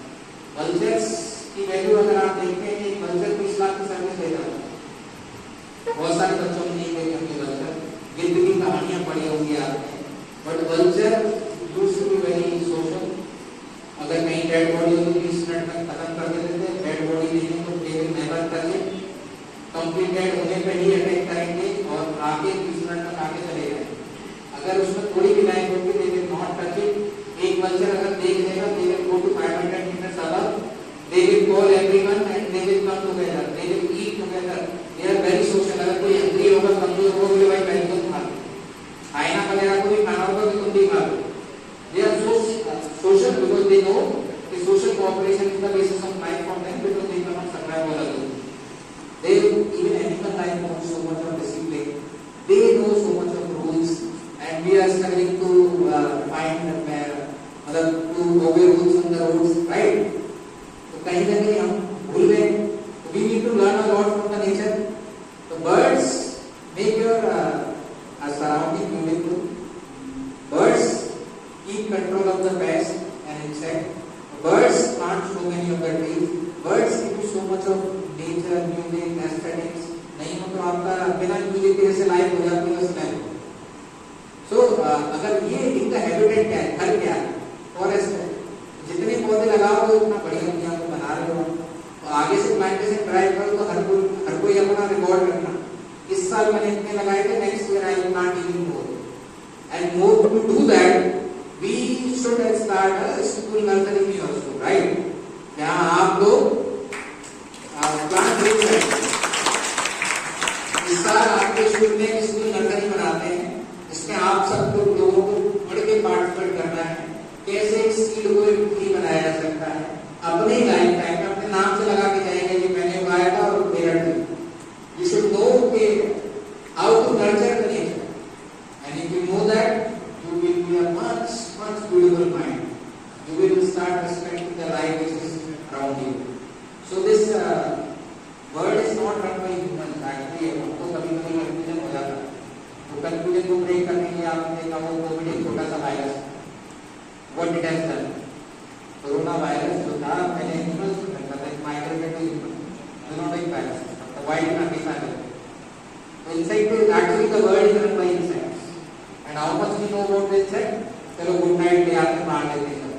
वल्चर्स की वैल्यू अगर आप देखते हैं, वल्चर 20 लाख की सर्विस दे जाता है। बहुत सारे बच्चों ने नहीं देखे होंगे वल्चर, गिद्ध की कहानियां पढ़ी होंगी आपने, but vulture used to be very social. अगर कहीं डेड बॉडी होती 20 मिनट में खत्म कर देते थे, डेड बॉडी नहीं है तो they will never touch it, complete dead होने पे ही अटैक करेंगे और आगे 20 मिनट तक आगे चले जाएंगे। अगर उसमें थोड़ी भी लाइन होती they will not touch it. एक वल्चर अगर देख लेगा, they will go to 500 meters above, they will call everyone and they will come together, they will eat together, they are very social। अगर कोई हंग्री होगा, कमजोर होगा, बोले भाई पहले तुम खा लो, खाना वगैरह को भी खाना होगा तो तुम भी खा लो। They are so social because they know that social cooperation is the basis of life for them, because they cannot survive all alone. They even animal life knows so much of discipline. They know so much of rules, and we are struggling to find to obey rules on the roads, right? तो कहीं ना कहीं हम भूल गए। We need to learn a lot from the nature. The birds make your surrounding beautiful. Birds keep control of the pest and insect. Birds plant so many of the trees. Birds give you so much of nature, music, aesthetics. नहीं हो तो आपका बिना music के जैसे life हो जाती है उसमें। So अगर ये इनका हैबिटेट क्या है, घर क्या है, फॉरेस्ट है, जितने पौधे लगाओगे उतना बढ़िया दुनिया को बना रहे हो। तो आगे से प्लांटेशन ड्राइव करो तो हर कोई अपना रिकॉर्ड रखना, इस साल मैंने इतने लगाए थे, next year I will plant even more. And more to do that we should start a school nursery में also, right? यहाँ आप लोग प्लांट देख रहे हैं। इस साल आपके स्कूल में स्कूल नर्सरी बनाते हैं, इसमें आप सब लोगों को बढ़ के पार्टिसिपेट करना है। कैसे एक सीड को एक ट्री बनाया जा सकता है, अपने लाइफ टाइम में अपने नाम से लगा के जाएंगे कि मैंने उगाया था और मेरा tree. You should know how to nurture the nature, and if you know that, you will be a much beautiful mind. You will start respecting the life which is around you. So this world is not run by humans. Actually, हमको कभी-कभी confusion हो जाता है। तो confusion को break करने के लिए आपने देखा वो कोविड एक छोटा सा virus, what it has done, corona virus जो था पहले एनिमल्स में था, like migrated to zoonotic virus, the white Pakistan. So insect is actually the world is run by insects. And how much we know about the insect? चलो good night ले आते मार लेते हैं,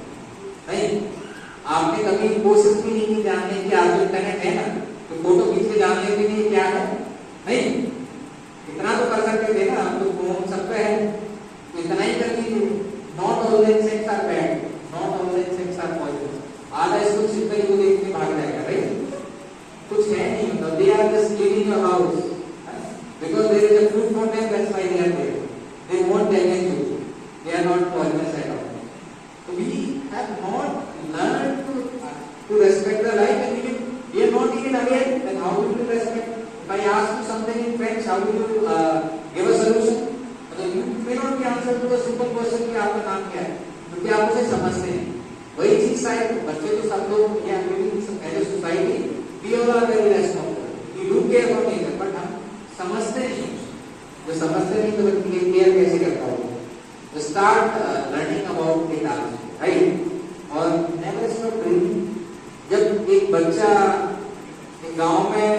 नहीं? आपने कभी कोशिश भी नहीं की जानने की, आज इंटरनेट है ना, तो फोटो खींच के जान लेते नहीं क्या है, नहीं? इतना तो कर सकते थे ना, हम तो फोन सब पे है, तो इतना ही कर लीजिए। Not all the insects are bad, not all the insects are poisonous. आधा इसको छिपकली को देख के भाग जाएगा, राइट? कुछ है नहीं, मतलब they are just living your house because there is a food for them, that's why they are there. They won't damage you, they are not poisonous at all. So we have not learned to respect the life, and we are not even aware that how we will respect. If I ask you something in French, how will you give a solution? So you may not be answer to a simple question कि आपका नाम क्या है, क्योंकि आप उसे समझते हैं। वही चीज शायद बच्चे तो सब लोग या as a society we all are very responsible, we do care for nature, but हम समझते नहीं। जो समझते नहीं तो केयर कैसे करता होगा? To start learning about it also, right? और never stop dreaming. जब एक बच्चा एक गांव में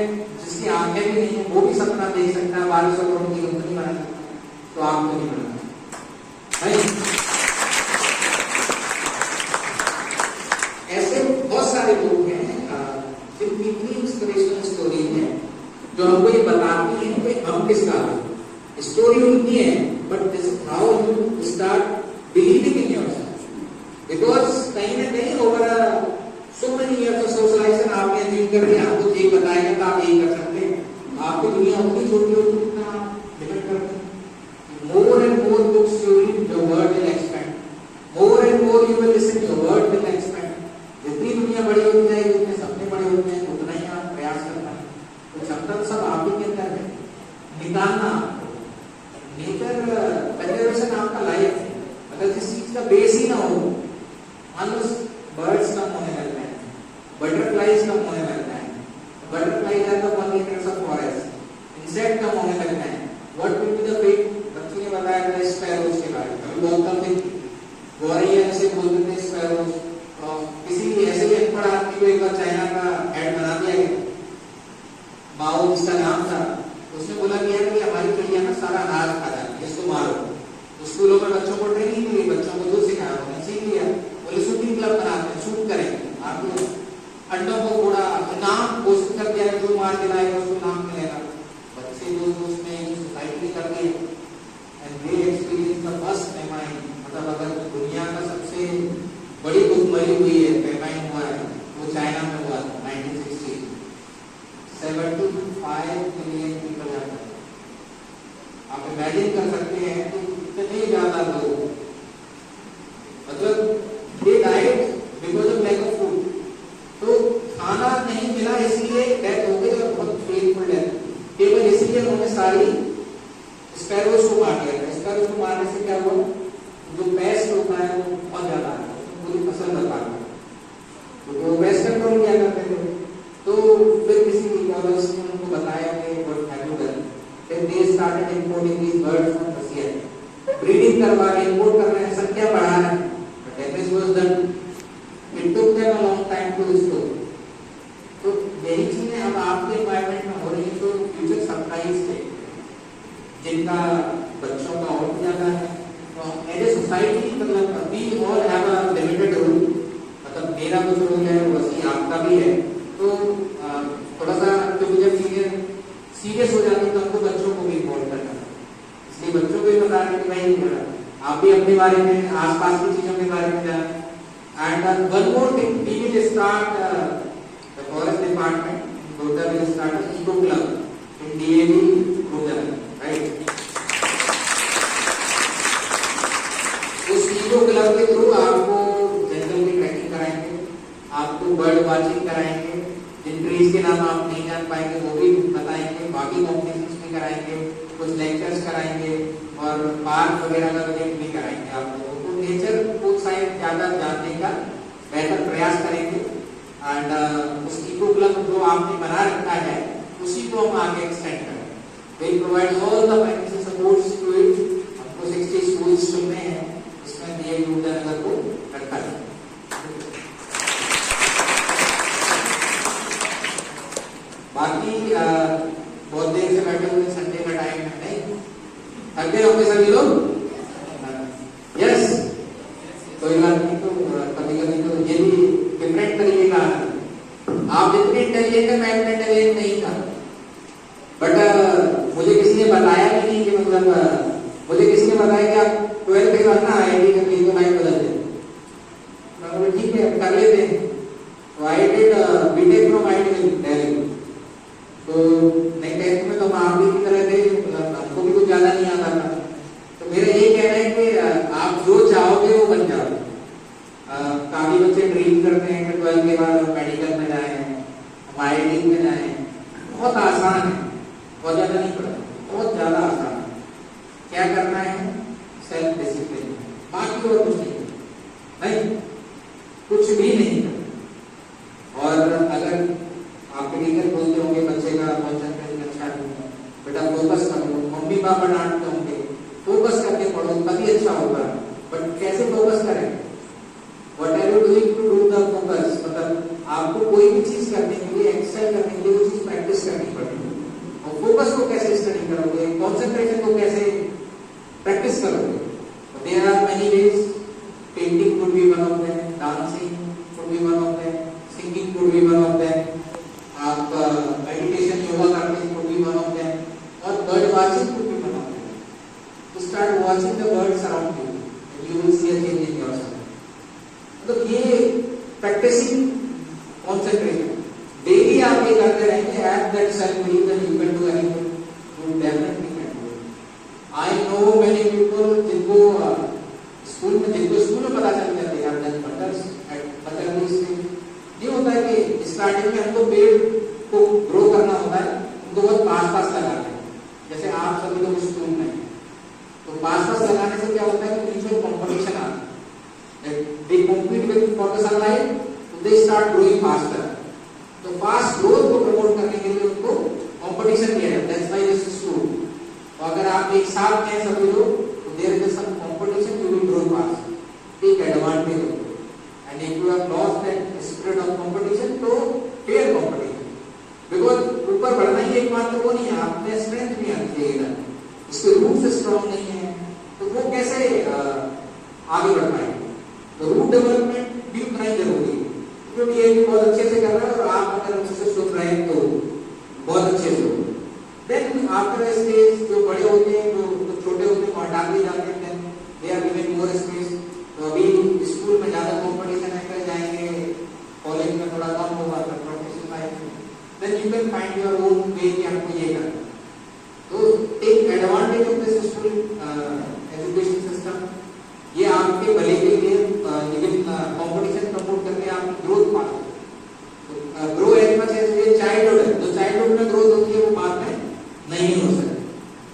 जिसकी आंखें भी नहीं है वो भी सपना देख सकता है 1200 करोड़ की कंपनी बना सकता है, तो आप तो नहीं बना सकते, right? जो हमको ये बताती है कि हम किसका है। स्टोरी उनकी है, but this is how you start believing in yourself, because कहीं ना कहीं over so many years of socialisation आपने अचीव कर लिया, आपको ये बताएगा तो आप यही कर सकते हैं, आपकी दुनिया उतनी छोटी होती है जितना आप डिपेंड करते हैं। मोर and more books you read, your world will expand, more and more you will listen, your world will expand. जितनी दुनिया बड़ी होती जाएगी, जितने सपने बड़े होते हैं, उतना ही आप प्रयास करना है। तो क्षमता सब आप ही के अंदर है, निकालना। नेचर कंजर्वेशन आपका लाइफ है, अगर जिस चीज का बेस ही ना हो, मान लो बर्ड्स कम होने लगते हैं, बटरफ्लाइज कम होने लगते हैं, butterflies are the pollinators of forest, insect कम होने लगते हैं, what will be the fate? बच्चों ने बताया था स्पैरोज के बारे में, अभी बहुत कम थे, गौरैया ऐसे बोलते थे स्पैरोज। किसी ऐसे ही अनपढ़ आदमी को एक बार चाइना का हेड बना दिया गया, माओ जिसका नाम था, उसने बोला कि यार हमारी चिड़िया ना सारा अनाज खा जाती है, इसको मारो। तो स्कूलों में बच्चों को ट्रेनिंग मिली, बच्चों को जो सिखाया उन्होंने सीख लिया, बोले शूटिंग क्लब बनाते हैं, शूट करेंगे, आपको अंडों को थोड़ा नाम घोषित कर दिया, जो मार के लाएगा उसको नाम मिलेगा। बच्चे जो उसमें सोसाइटी कर दिए and they experience the first famine, मतलब अगर दुनिया का सबसे बड़ी भूखमरी हुई है, फेमाइन हुआ है, वो चाइना में हुआ था 1960, 75 मिलियन पीपल आए। आप इमेजिन कर सकते हैं कि कितने ज्यादा लोग, मतलब they died because of lack of food। तो खाना नहीं मिला इसलिए डेथ हो गई, और बहुत पेनफुल डेथ, केवल इसलिए उन्होंने सारी स्पैरोज को मार दिया था। स्पैरोज को मारने से क्या हुआ, जो पेस्ट होता है वो बहुत ज्यादा है, पूरी फसल बर्बाद है, तो वो पेस्ट कंट्रोल किया करते थे। तो फिर किसी इकोलॉजिस्ट ने उनको बताया कि what have you done, then they started importing these birds from Russia, breeding करवा के इंपोर्ट कर रहे हैं, संख्या बढ़ा रहे हैं, but damage was done, it took them a long time to restore. तो यही चीजें अब आपके एनवायरनमेंट में हो रही है। तो फ्यूचर सरप्राइज है जिनका बच्चों का और ज्यादा है। एज ए सोसाइटी, मतलब we all have a limited role, मतलब मेरा कुछ रोल है, वैसे आपका भी है। तो थोड़ा सा क्योंकि जब चीजें सीरियस हो जाती है तो हमको बच्चों को भी इन्वॉल्व करना है, इसलिए बच्चों को भी बता रहे कि भाई आप भी अपने बारे में, आसपास की चीजों के बारे में जानें। And one more thing, we will start the forest department, Godda will start eco club in DAV Godda, right. उस इको क्लब के थ्रू आपको जंगल की ट्रैकिंग कराएंगे, आपको बर्ड वॉचिंग कराएंगे, जिन ट्रीज के नाम आप नहीं जान पाएंगे वो भी बताएंगे, बाकी कॉम्पिटिशंस भी कराएंगे, कुछ लेक्चर्स कराएंगे और पार्क वगैरह का विजिट भी कराएंगे आप लोगों को। नेचर को शायद ज्यादा जानने का बेहतर प्रयास करेंगे। एंड उस इको क्लब जो आपने बना रखा है उसी को हम आगे एक्सटेंड करें। We provide all the financial supports to it. हमको 60 स्कूल्स चुनने हैं, इसमें दिए नगर को रखा है। बाकी बहुत देर से बैठे हुए, संडे का टाइम है, नहीं थक गए होंगे सभी लोग? यस, कोई बात नहीं। तो कभी कभी तो ये भी डिफरेंट तरीके का आप जितने इंटेलिजेंट है, मैं इतना इंटेलिजेंट नहीं था, बट मुझे किसी ने बताया भी नहीं कि मतलब मुझे किसी ने बताया कि आप 12th के बाद ना IIT का फीस को लाइन बदल दें। मैं ठीक है कर लेते हैं। तो I did B Tech from IIT Delhi. तो नहीं 10th में तो आप भी की तरह थे, हमको भी कुछ ज्यादा नहीं आता था। तो मेरा ये कहना है कि आप जो चाहोगे वो बन जाओगे। काफी बच्चे ड्रीम करते हैं कि 12th के बाद मेडिकल में जाए, IIT में जाए। बहुत आसान है, बहुत ज्यादा नहीं पड़ता, बहुत ज्यादा आसान है। क्या करना है? सेल्फ डिसिप्लिन, बाकी और कुछ नहीं, कुछ भी नहीं। और अगर आपके टीचर बोलते होंगे बच्चे का कॉन्सेंट्रेशन अच्छा नहीं है, बेटा फोकस करो, मम्मी पापा डांटते होंगे, फोकस करके पढ़ो तभी अच्छा होगा। बट कैसे फोकस करें? What are you doing to do the focus? मतलब आपको कोई भी चीज करने के लिए, एक्सेल करने के लिए वो चीज प्रैक्टिस करनी पड़ेगी। और फोकस को कैसे स्टडी करोगे, कॉन्सेंट्रेशन को कैसे प्रैक्टिस करोगे? There are many ways. Painting could be one of them, dancing could be one of them, singing could be one of them, आप मेडिटेशन योगा करते हैं could be watching the birds around you, you will see a change in yourself. तो ये practicing concentration, daily आप ये करते रहेंगे, at that self belief that you can do anything, you definitely can do it. I know many people जिनको school में पता चल जाता है यार दस बटर्स ये होता है कि स्टार्टिंग में हमको पेड़ को ग्रो करना होता है, उनको बहुत पास लगाते हैं। जैसे आप सभी लोग स्कूल में तो पास लगाने से क्या होता है कि बीच में कंपटीशन आता है, they compete with for the sunlight, तो दे स्टार्ट ग्रोइंग फास्टर। तो फास्ट ग्रोथ को प्रमोट करने के लिए उनको कंपटीशन दिया जाता है, दैट्स व्हाई दिस स्कूल। तो अगर आप एक साथ में सभी लोग तो there is some competition, you will grow fast, take advantage of it. And if you have lost that spirit of competition तो फेयर कंपटीशन, बिकॉज ऊपर बढ़ना ही एकमात्र वो नहीं है, आपने स्ट्रेंथ भी आनी चाहिए, इसके रूट स्ट्रॉन्ग नहीं है तो वो कैसे आगे बढ़ पाएंगे। तो रूट डेवलपमेंट भी उतना ही जरूरी है, क्योंकि ये भी बहुत अच्छे से कर रहा है और आप अगर उससे सुन रहे हैं तो बहुत अच्छे से हो। देन आफ्टर स्टेज जो बड़े होते हैं, जो छोटे होते हैं, हटा दिए जाते हैं, they are given more space. तो अभी स्कूल में ज्यादा कंपटीशन है, कर जाएंगे, कॉलेज में थोड़ा कम होगा, प्रोफेशनल लाइफ में then you can find your own way कि आपको ये करना। तो take advantage of this school education system, ये आपके भले के लिए इवन कंपटीशन प्रमोट करके आपकी ग्रोथ पास ग्रो एज मच एज ये चाइल्डहुड है, जो चाइल्डहुड में ग्रोथ होती है वो बाद में नहीं हो सकती।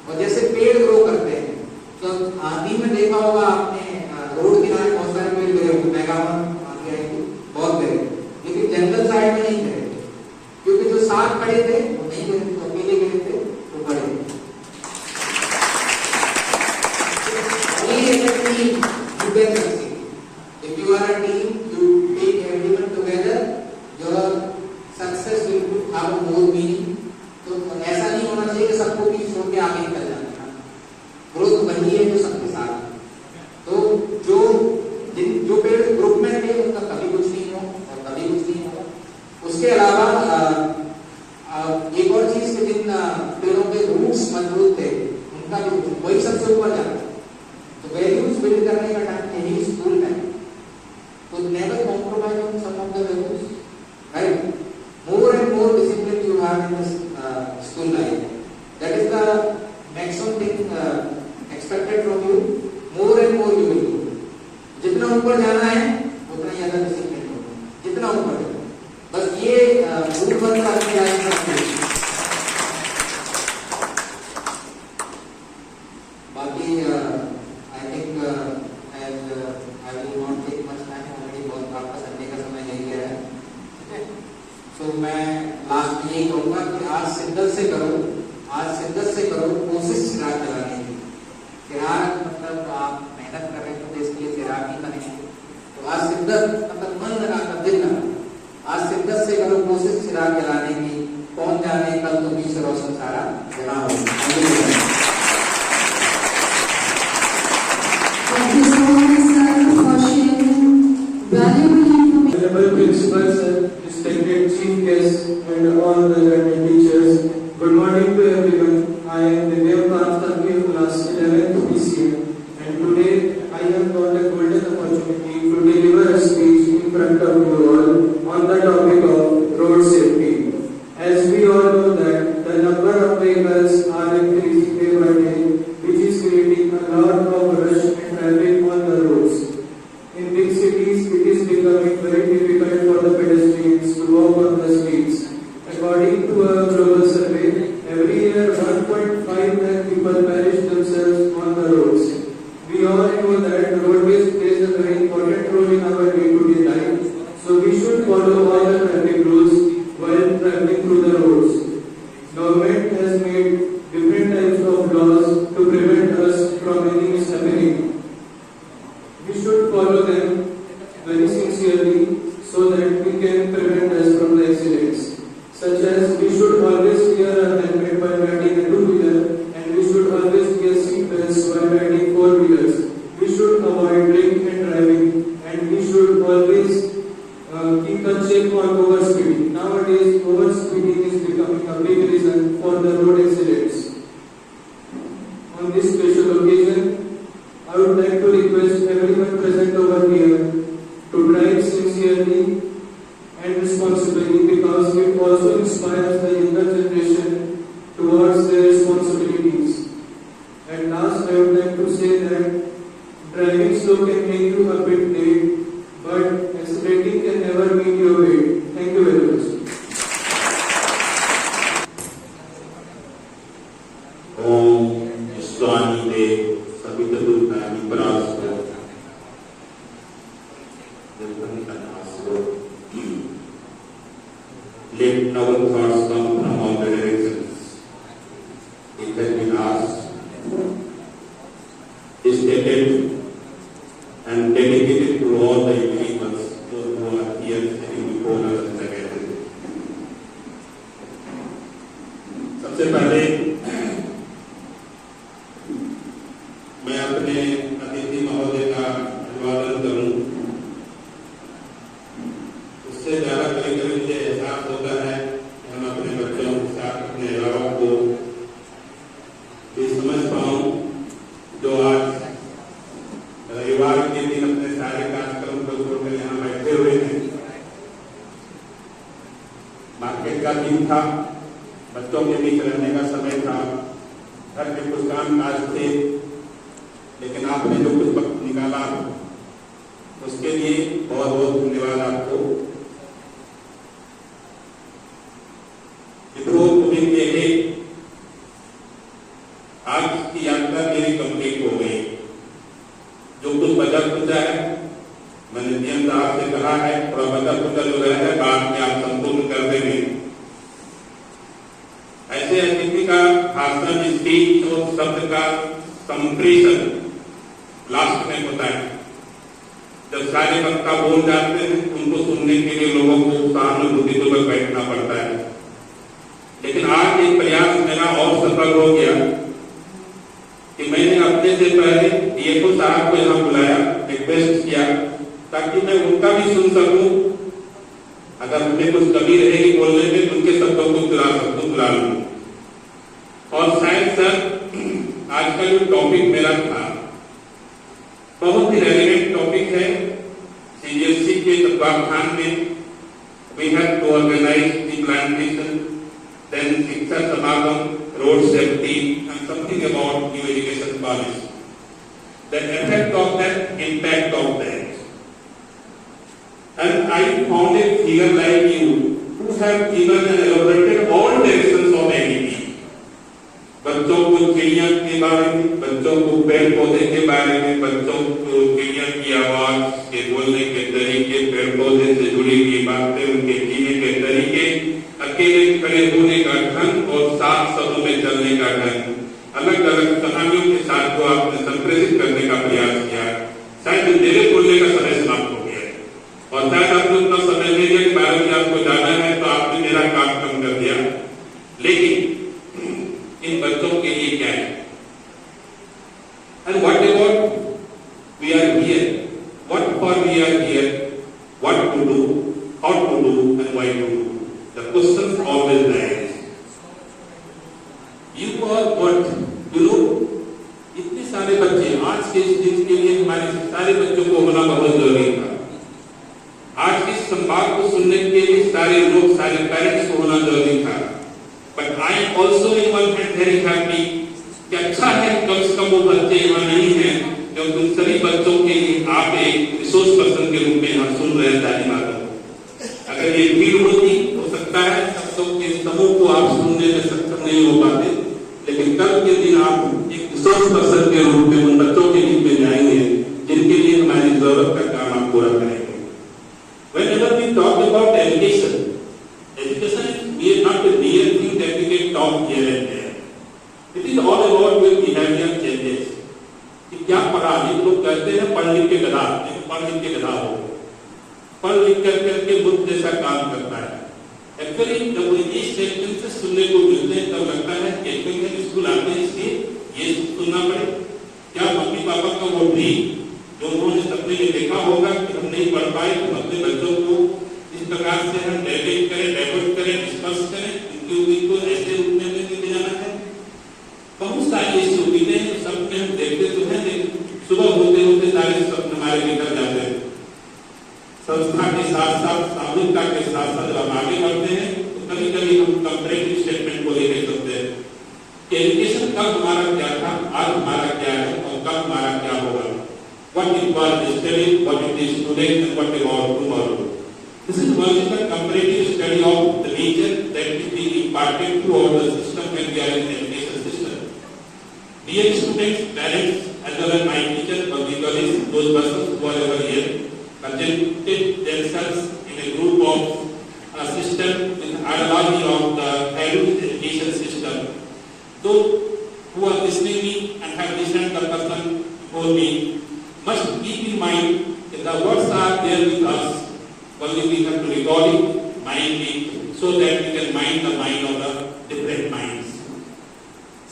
और जैसे पेड़ ग्रो करते हैं तो आंधी में देखा होगा आपने, रोड किनारे बहुत सारे पेड़ गिरे होंगे, मेगावन आंधी आएगी बहुत गिरे, लेकिन जंगल साइड में नहीं गिरे, क्योंकि जो साथ खड़े थे वो नहीं गिरे, तो अकेले गिरे थे वो बड़े। If you are a team, you take everyone together, your success will have more meaning. तो ऐसा नहीं होना चाहिए कि सबको पीछे छोड़ के आगे निकल जाना। ग्रोथ वही है जो सबके साथ। तो जो पेड़ ग्रुप में थे उनका कभी कुछ नहीं हो और कभी कुछ नहीं होगा। उसके अलावा एक और चीज कि जिन पेड़ों के रूट्स मजबूत थे उनका भी वही सबसे ऊपर जाता है। तो वैल्यूज बिल्ड करने का टाइम यही स्कूल में, तो never compromise on some of the values, right? More and more discipline you have in this school life, that is the maximum thing expected from you, more and more you will do. जितना ऊपर जाना है उतना ज्यादा discipline हो, जितना ऊपर जाना, बस ये रूल बन करके आए। बाकी I think I will not take much time, already बहुत आपका संडे का समय ले गया है, ठीक है? सो मैं लास्ट में यही कहूंगा कि आज शिद्दत से करो, कोशिश चिराग जलाने की। चिराग मतलब आप मेहनत कर रहे हैं तो देश के लिए चिराग ही बनेंगे, तो आज शिद्दत मतलब मन लगाकर, दिल लगा, आज शिद्दत से करो कोशिश चिराग जलाने की। कौन जाने कल तो बीच रोशन सारा जला हो। Thank you so much, sir, for sharing valuable information. Honorable Principal, sir, respected Chief Guests, and all the learned teachers, good morning to everyone. I am Divya Prasthakir, class 11th PCA, and today I have got a golden opportunity to deliver a speech in front of you all on the topic of road safety. As we all know that the number of vehicles are increasing day by day, which is creating a lot of rush and traffic on the roads. In big cities, it is becoming very difficult for the pedestrians to walk on the streets. According to a global survey, every year 1.5 lakh people perish themselves on the roads. We all know that roadways plays a very important role in our day-to-day life, so we should follow all the traffic rules while traveling through the roads. Government has made different types of laws to prevent us from any mishappening. We should follow them very sincerely so that we can prevent us from the accidents. Such as we should always wear a helmet while riding a two-wheeler, and we should always wear seat belts while riding four-wheelers. We should avoid drinking and driving, and we should always keep a check on overspeeding. Nowadays, overspeeding is becoming a big reason for the road accidents. On this special occasion, I would like to request everyone present over here to drive sincerely and responsibly because it also inspires the younger generation towards their responsibilities. And last, I would like to say that driving slow can make you a bit late, but accelerating can never mean your weight. Thank you very much. ओम विश्वानि देव सभी चतुर्कामी परास्पो निर्भनि कनास्पो Let our thoughts come from all the directions. It has been asked, stated and dedicated to all the individuals who are here sitting before us in the gathering. सबसे पहले मैं अपने अतिथि महोदय का अभिवादन करूं। उससे ज्यादा कभी-कभी मुझे एहसास होता है कि हम अपने बच्चों के साथ अपने अभिभावक को भी समझ पाऊं जो आज रविवार के दिन अपने सारे कार्यक्रम को छोड़कर यहाँ बैठे हुए हैं। मार्केट का दिन था, बच्चों के बीच रहने का समय था, घर के कुछ काम काज थे, लेकिन आपने जो कुछ वक्त निकाला उसके लिए बहुत बहुत धन्यवाद आपको। आज की यात्रा मेरी कंप्लीट हो गई। जो कुछ बचा खुचा है मैंने नियम साहब से कहा है, थोड़ा बचा खुचा जो रहा है बाद में आप संपूर्ण कर देंगे। ऐसे अतिथि का भाषण, स्पीच और शब्द का संप्रेषण लास्ट में होता है। जब सारे वक्ता बोल जाते हैं उनको सुनने के लिए लोगों को सहानुभूतिपूर्वक बैठना पड़ता है। लेकिन आज एक प्रयास मेरा और सफल हो गया कि मैंने अपने से पहले डीएफओ साहब को यहाँ बुलाया, रिक्वेस्ट किया ताकि मैं उनका भी सुन सकूं। अगर मुझे कुछ कमी रहेगी बोलने में तो उनके शब्दों को बुला लूं। और शायद सर आज का जो टॉपिक मेरा था बहुत ही रेलेवेंट टॉपिक है। सीबीएसई के तत्वावधान में we have to organise the plantation, then Shiksha Samagam, road safety and something about new education policy. The effect of that, impact of that. And I found a figure like you who have given and elaborated all directions of NEP. बच्चों को चिड़िया के बारे में, बच्चों को पेड़ पौधे के बारे में, बच्चों को चिड़िया की आवाज के बोलने के तरीके, पेड़ पौधे से जुड़ी हुई बातें, उनके जीने के तरीके, अकेले खड़े होने का ढंग और साथ समूह में चलने का ढंग, अलग अलग कहानियों के साथ को आपने संप्रेषित करने का प्रयास किया। शायद मेरे बोलने का समय समाप्त हो गया है और शायद आपने उतना समय ले लिया कि 12 बजे आपको जाना है तो आपने मेरा काम कम कर दिया। लेकिन इन बच्चों के लिए क्या है? And what about we are here? What for we are here? What to do? How to do? And why to do? The questions always rise. You are what? You know, इतने सारे बच्चे आज के इस दिन के लिए हमारे सारे बच्चों को होना बहुत जरूरी था। आज के संवाद को सुनने के लिए सारे लोग, सारे पेरेंट्स को होना जरूरी था। But I am also in one hand very happy कि अच्छा है कम से कम वो बच्चे यहाँ नहीं हैं जो तुम सभी बच्चों के लिए आप एक रिसोर्स पर्सन के रूप में यहाँ सुन रहे हैं तालीमात को। अगर ये भीड़ होती हो सकता है शब्दों के समूह को आप सुनने में सक्षम नहीं हो पाते, लेकिन कल के दिन आप एक रिसोर्स पर्सन के रूप में उन बच्चों के बीच में जाएंगे जिनके लिए हमारी जरूरत का काम आप पूरा करेंगे। Whenever we talk about education is not a mere thing that we get taught here and there. It is all about your behavior changes. कि क्या पढ़ा, ये लोग कहते हैं पढ़ लिख के गधा, लेकिन पढ़ लिख के गधा हो, पढ़ लिख करके बुद्ध जैसा काम करता है। एक्चुअली जब ये सेंटेंसेस सुनने को मिलते हैं तब लगता है कि स्कूल आते हैं इसलिए ये सुनना पड़े। क्या मम्मी पापा का वो भी जो उन्होंने सपने में देखा होगा कि हम नहीं पढ़ पाए तो अपने बच्चों को इस प्रकार से हम डेवलप करें, डेवलप करें, डिस्कस करें, उनकी उम्मीद को ऐसे रूप में लेके जाना है। बहुत सारी ऐसी उम्मीदें हैं, सब में हम देखते तो हैं, लेकिन सुबह के साथ साथ सामूहिकता के साथ साथ जब हम आगे बढ़ते हैं तो कभी कभी हम कंपैरेटिव स्टेटमेंट को लेकर चलते हैं कि एजुकेशन कब हमारा क्या था, आज हमारा क्या है और कब हमारा क्या होगा। What it was yesterday, what it is today, and what it was tomorrow. This is also a comparative study of the nature that is being imparted throughout the system when we are in the education system. Dear students, parents, as well as my teachers or the colleagues, those persons who are over here, constituted themselves in a group of a system with ideology of the value education system. Those who are listening me and have listened the person before me must keep in mind that the words are there with us, only we have to record it, mind it, so that we can mind the mind of the different minds.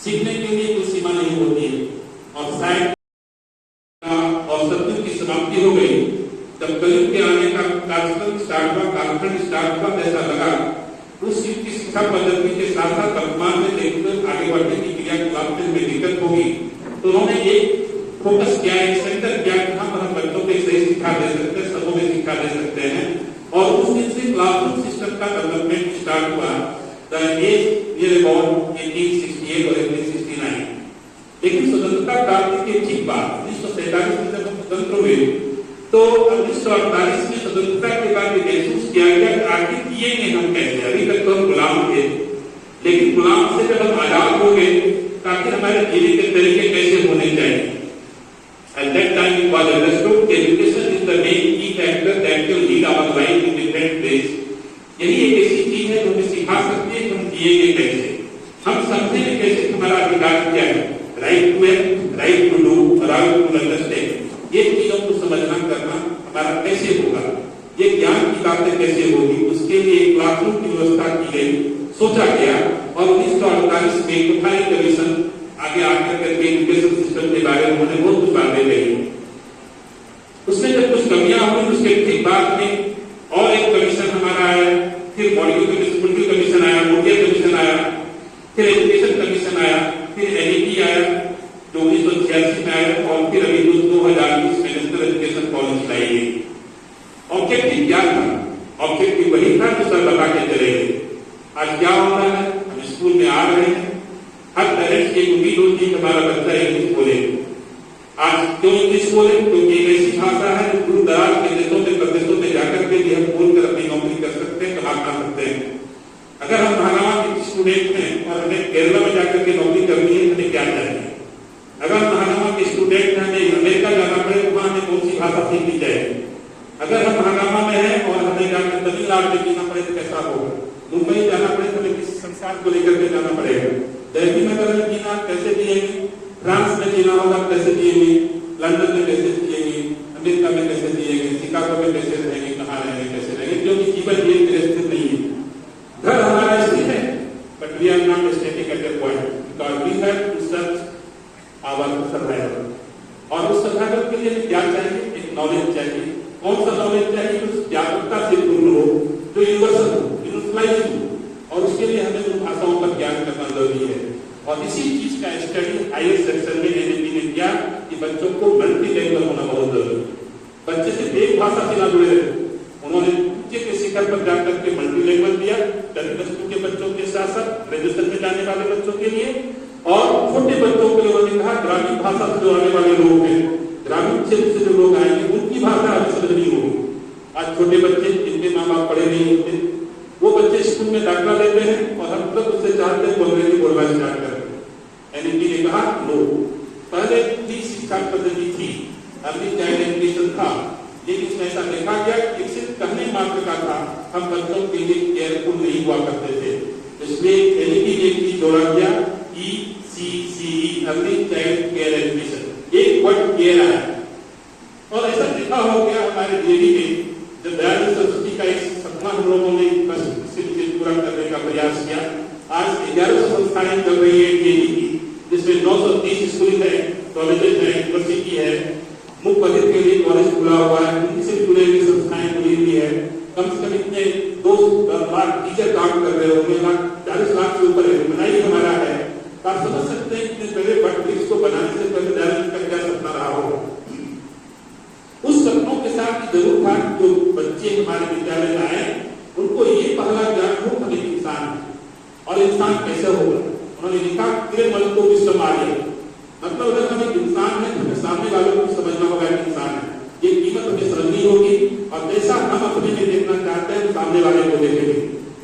सीखने के लिए कोई सीमा नहीं होती है और शायद और सत्य की समाप्ति हो गई जब कलयुग के आने का कार्यक्रम स्टार्ट हुआ, कालखंड स्टार्ट हुआ, ऐसा लगा उस की शिक्षा पद्धति के साथ साथ वर्तमान में देखकर आगे बढ़ने की क्रियाकलाप में दिक्कत होगी तो उन्होंने एक फोकस किया, एक सेंटर किया कि हम बच्चों को सही शिक्षा दे सकते हैं, सबों में शिक्षा दे सकते हैं और उस दिन से क्लासरूम सिस्टम का डेवलपमेंट स्टार्ट हुआ द एज नियर अबाउट 1868 और 1869। लेकिन स्वतंत्रता प्राप्ति के ठीक बाद 1947 में जब हम स्वतंत्र हुए तो 1948 में स्वतंत्रता के बाद महसूस किया गया कि आखिर जिएंगे हम कैसे। अभी तक तो हम गुलाम थे लेकिन गुलाम से जब हम आजाद हो गए ताकि हमारे जीने के तरीके कैसे होने चाहिए। At that time it was understood that education is the main key factor that will lead our life in different ways. यही एक ऐसी चीज है जो हमें सिखा सकती है कि हम जिएंगे कैसे, हम समझेंगे कैसे हमारा अधिकार क्या है, right to act, right to do, right to understand. ये चीजों को समझना करना हमारा कैसे होगा, ये ज्ञान की बातें कैसे होगी, उसके लिए एक क्लासरूम की व्यवस्था की गई, सोचा गया और 1948 में कोठारी कमीशन आगे आकर करके एजुकेशन सिस्टम के बारे में उन्होंने बहुत कुछ बातें कही। उसमें जब कुछ कमियां हुई उसके ठीक बाद में और एक कमीशन हमारा आया, फिर मॉड्यूल कमीशन आया, मोडियल कमीशन आया, फिर एजुकेशन कमीशन आया, फिर एनईपी आया जो 1986 में आया और फिर अभी 2020 में नेशनल एजुकेशन पॉलिसी लाई गई। ऑब्जेक्टिव क्या था? ऑब्जेक्टिव वही था जो सर बता के चले गए। आज क्या हो रहा है, हम स्कूल में आ रहे हैं, हर पेरेंट्स की उम्मीद होती है कि हमारा बच्चा इंग्लिश बोले। आज क्यों इंग्लिश बोले? क्योंकि एक ऐसी भाषा है जो दूर दराज के देशों में प्रदेशों में जाकर के भी हम बोलकर अपनी नौकरी कर सकते हैं, कमा सकते हैं। अगर हम महारावा के स्टूडेंट हैं और हमें केरला में जाकर के नौकरी करनी है, हमें क्या चाहिए? अगर महारावा के स्टूडेंट हैं, हमें अमेरिका जाना पड़े तो वहां हमें कौन सी भाषा सीखनी चाहिए? अगर हम महारावा में हैं और हमें जाकर तमिलनाडु में जीना पड़े तो कैसा होगा? मुंबई जाना पड़े तो हमें किस संस्कार को लेकर के जाना पड़ेगा? दिल्ली में अगर जीना कैसे जिएंगे, फ्रांस में जीना होगा कैसे जिएंगे, लंदन में कैसे जिएंगे, अमेरिका में कैसे जिएंगे, शिकागो में कैसे रहेंगे, कहाँ रहेंगे, कैसे रहेंगे, क्योंकि जीवन एक स्थिर नहीं है। घर हमारा स्थिर है but we are not static at that point because we have to search our survival. और उस सर्वाइवल के लिए क्या चाहिए? एक नॉलेज चाहिए। कौन सा नॉलेज चाहिए? उस जागरूकता से पूर्ण हो, जो यूनिवर्सल हो, यूनिवर्सलाइज हो, और उसके लिए हमें उन भाषाओं का ज्ञान करना जरूरी है। और इसी चीज का स्टडी हायर सेक्शन में एनईपी ने किया कि बच्चों को मल्टी लैंग्वेज होना बहुत जरूरी है। बच्चे सिर्फ एक भाषा से ना जुड़े रहे, उन्होंने उच्च के शिखर पर जाकर के मल्टी लैंग्वेज दिया, 10वीं के बच्चों के साथ साथ ग्रेजुएशन में जाने वाले बच्चों के लिए, और छोटे बच्चों के लिए उन्होंने कहा ग्रामीण भाषा से जो आने वाले लोग हैं, ग्रामीण क्षेत्र से जो लोग आएंगे उनकी भाषा हमें समझनी होगी। आज छोटे बच्चे जिनके माँ बाप पढ़े नहीं होते वो बच्चे स्कूल में दाखिला लेते हैं और हम तक उससे चाहते हैं अंग्रेजी बोलना स्टार्ट करें। एनईपी ने कहा नो, पहले भी शिक्षा पद्धति थी, अर्ली चाइल्ड एजुकेशन था, लेकिन इसमें ऐसा देखा गया कि सिर्फ कहने मात्र का था, हम बच्चों के लिए केयरफुल नहीं हुआ करते थे। इसलिए एनईपी ने एक चीज जोड़ा गया, ECCE, early child care education, एक वर्ड केयर आया और ऐसा लिखा हो गया हमारे डीएवी में। जब दयानंद सरस्वती का इस सपना हम लोगों ने पूरा करने का प्रयास किया, आज 1100 संस्थाएं चल रही है डीएवी की, जिसमें 930 स्कूल है, कॉलेजेस है, यूनिवर्सिटी है, मुख्य पढ़ने के लिए कॉलेज खुला हुआ है, उनसे जुड़े हुए संस्थाएं खुली हुई है। कम से कम इतने 2 लाख टीचर काम कर रहे होंगे, 40 लाख से ऊपर बनाई हमारा है। आप समझ सकते हैं इतने बड़े बट को बनाने से पहले दयानंद का क्या सपना रहा होगा। उस सपनों के साथ जरूर था जो बच्चे हमारे सामने वालों को समझना होगा कि इंसान है, ये कीमत हमें समझनी होगी और जैसा हम अपने में देखना चाहते हैं सामने वाले को देखेंगे।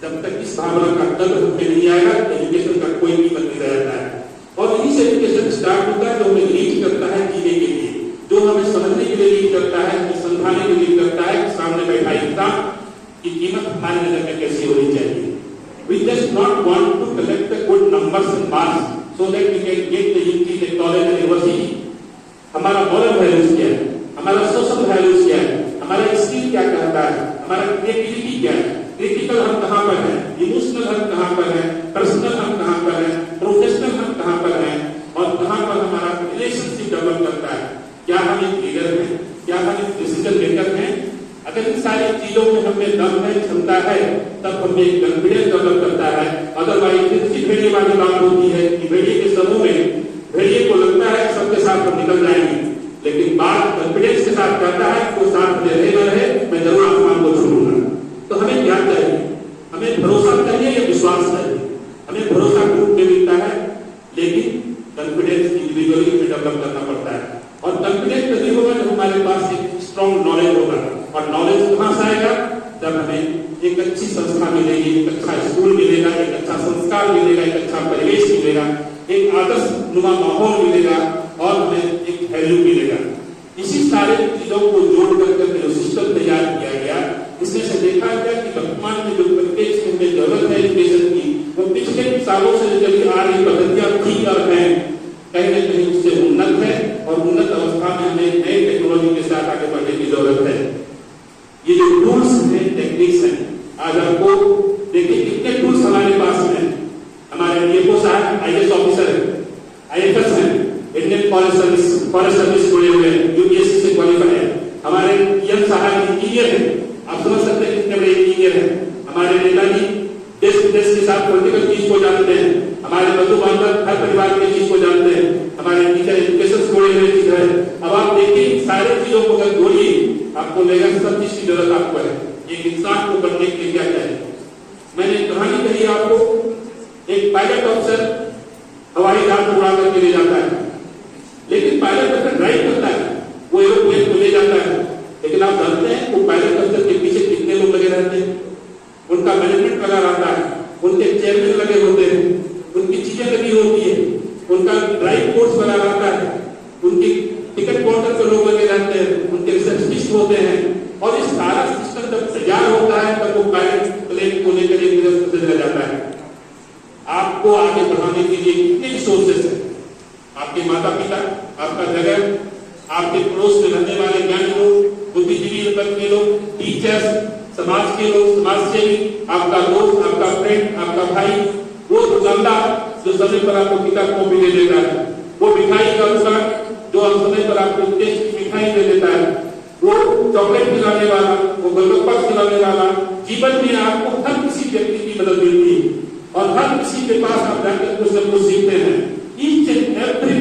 जब तक इस भावना का कदर हमें नहीं आएगा एजुकेशन का कोई कीमत नहीं रहता है। और इन्हीं से एजुकेशन स्टार्ट होता है जो हमें लीड करता है जीने के लिए, जो हमें समझने के लिए लीड करता है, समझाने के लिए करता है कि सामने बैठा इंसान की कीमत हमारी नजर में कैसी होनी चाहिए। We just not want to collect the good numbers and marks so that we can get the unity, the knowledge and diversity. हमारा moral values क्या है, हमारा social values क्या है, हमारा स्किल क्या कहता है, हमारा क्रिएटिविटी क्या है, क्रिटिकल हम कहाँ पर हैं, इमोशनल हम कहाँ पर हैं, पर्सनल हम कहाँ पर हैं, प्रोफेशनल हम कहाँ पर हैं और कहाँ पर हमारा रिलेशनशिप डेवलप करता है। क्या हम एक लीडर हैं, क्या हम एक डिसीजन मेकर हैं? अगर इन सारी चीजों में हमें दम है, क्षमता है, तब हमें एक कॉन्फिडेंस डेवलप करता है। अदरवाइज फिर भेड़िए वाली बात होती है कि भेड़िए के समूह में भेड़िए को लगता है सबके साथ हम निकल जाएंगे, लेकिन बात कॉन्फिडेंस के साथ कहता है वो साथ में रहे न रहे मैं जरूर आसमान को छूऊंगा। तो हमें क्या चाहिए? हमें भरोसा चाहिए या विश्वास चाहिए? हमें भरोसा ग्रुप में मिलता है, लेकिन कॉन्फिडेंस इंडिविजुअली में डेवलप करना पड़ता है। और कॉन्फिडेंस तभी होगा जब हमारे पास एक स्ट्रॉन्ग नॉलेज होगा। और नॉलेज कहाँ से आएगा? जब हमें एक अच्छी संस्था मिलेगी, एक अच्छा स्कूल मिलेगा, एक अच्छा संस्कार मिलेगा, एक अच्छा परिवेश मिलेगा, एक आदर्श नुमा माहौल मिलेगा और हमें एक वैल्यू मिलेगा। इसी सारे चीजों को जोड़ करके जो सिस्टम तैयार किया गया, इसमें से देखा गया कि वर्तमान में जो परिवेश में जरूरत है एजुकेशन की, वो पिछले सालों से चली आ रही पद्धतियां थी और हैं, कहीं न कहीं उससे उन्नत है और उन्नत अवस्था में हमें नई टेक्नोलॉजी के साथ आगे बढ़ने की जरूरत है। ये जो टूल्स हैं, टेक्निक्स हैं, आज आपको देखिए कितने टूल्स हमारे पास में। हमारे डीएफओ साहब आईएएस ऑफिसर है, आईएफएस है, इंडियन फॉरेस्ट सर्विस जुड़े हुए हैं, यूपीएससी से क्वालिफाई है। हमारे पीएम साहब इंजीनियर है, आप समझ सकते हैं कितने बड़े इंजीनियर है। हमारे नेताजी देश विदेश के साथ पॉलिटिकल चीज को जानते हैं। हमारे बंधु बांधव हर परिवार की चीज को जानते हैं। हमारे टीचर एजुकेशन जोड़े हुए चीज है। अब आप देखिए सारे चीजों को अगर जोड़िए, आपको लगेगा सब चीज की जरूरत आपको है। एक इंसान को बनने के लिए क्या चाहिए? मैंने कहानी कही आपको, एक पायलट ऑफिसर हवाई जहाज को उड़ा करके ले जाता है, लेकिन पायलट अगर ड्राइव करता है वो एरोप्लेन को ले जाता है, लेकिन आप जानते हैं वो पायलट ऑफिसर के पीछे कितने लोग लगे रहते हैं? उनका मैनेजमेंट लगा रहता है, उनके चेयरमैन लगे होते हैं, उनकी चीजें लगी होती है, उनका ड्राइव कोर्स बना रहता है, उनकी टिकट काउंटर पर लोग लगे रहते हैं, उनके रिसेप्शनिस्ट होते हैं। और इस सारा सिस्टम जब तैयार होता है तब वो पायलट प्लेन को लेकर एक तरफ से चला जाता है। आपको आगे बढ़ाने के लिए कितने रिसोर्सेस हैं? आपके माता पिता, आपका जगह, आपके पड़ोस में रहने वाले ज्ञानी लोग, बुद्धिजीवी वर्ग के लोग, टीचर्स, समाज के लोग, समाज सेवी, आपका दोस्त, आपका फ्रेंड, आपका भाई, वो दुकानदार जो समय पर आपको किताब कॉपी दे देता है, वो मिठाई का दुकान जो समय पर आपको देश की मिठाई दे देता है, वो चॉकलेट खिलाने वाला, वो गोलगप्पा खिलाने वाला, जीवन में आपको हर किसी व्यक्ति की मदद मिलती है और हर किसी के पास आप जाकर कुछ न कुछ सीखते हैं। Each and every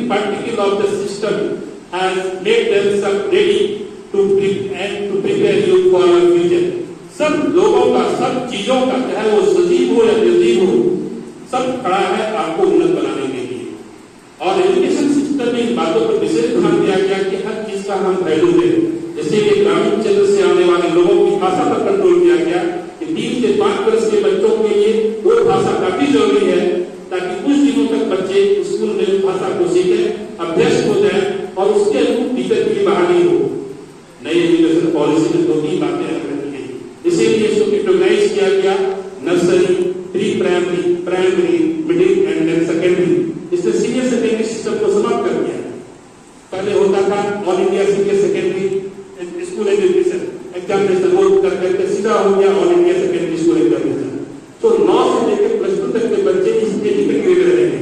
particle of the system has made themselves ready to prepare you for your future. सब लोगों का, सब चीजों का, चाहे वो सजीव हो या निर्जीव हो, सब खड़ा है आपको उन्नत बनाने के लिए। और एजुकेशन सिस्टम में इन बातों पर विशेष ध्यान दिया गया कि हर चीज का हम वैल्यू दें। जैसे कि ग्रामीण क्षेत्र से आने वाले लोगों की भाषा पर कंट्रोल किया गया कि 3 से 5 वर्ष के बच्चों के लिए वो भाषा काफी जरूरी है, ताकि कुछ दिनों तक बच्चे स्कूल में भाषा को सीखें, अभ्यस्त हो जाए और उसके अनुरूप टीचर की बहाली हो। नई एजुकेशन पॉलिसी में 2-3 बातें रखी गई, इसीलिए इसको कैटेगराइज किया गया nursery, pre primary, primary, middle and then secondary. इससे सीनियर सेकेंडरी सिस्टम को समाप्त कर दिया। पहले होता था all India senior secondary school education examination, वो करके सीधा हो गया all India secondary school examination. तो 9 से लेकर +2 तक के बच्चे इस कैटेगरी में रहेंगे।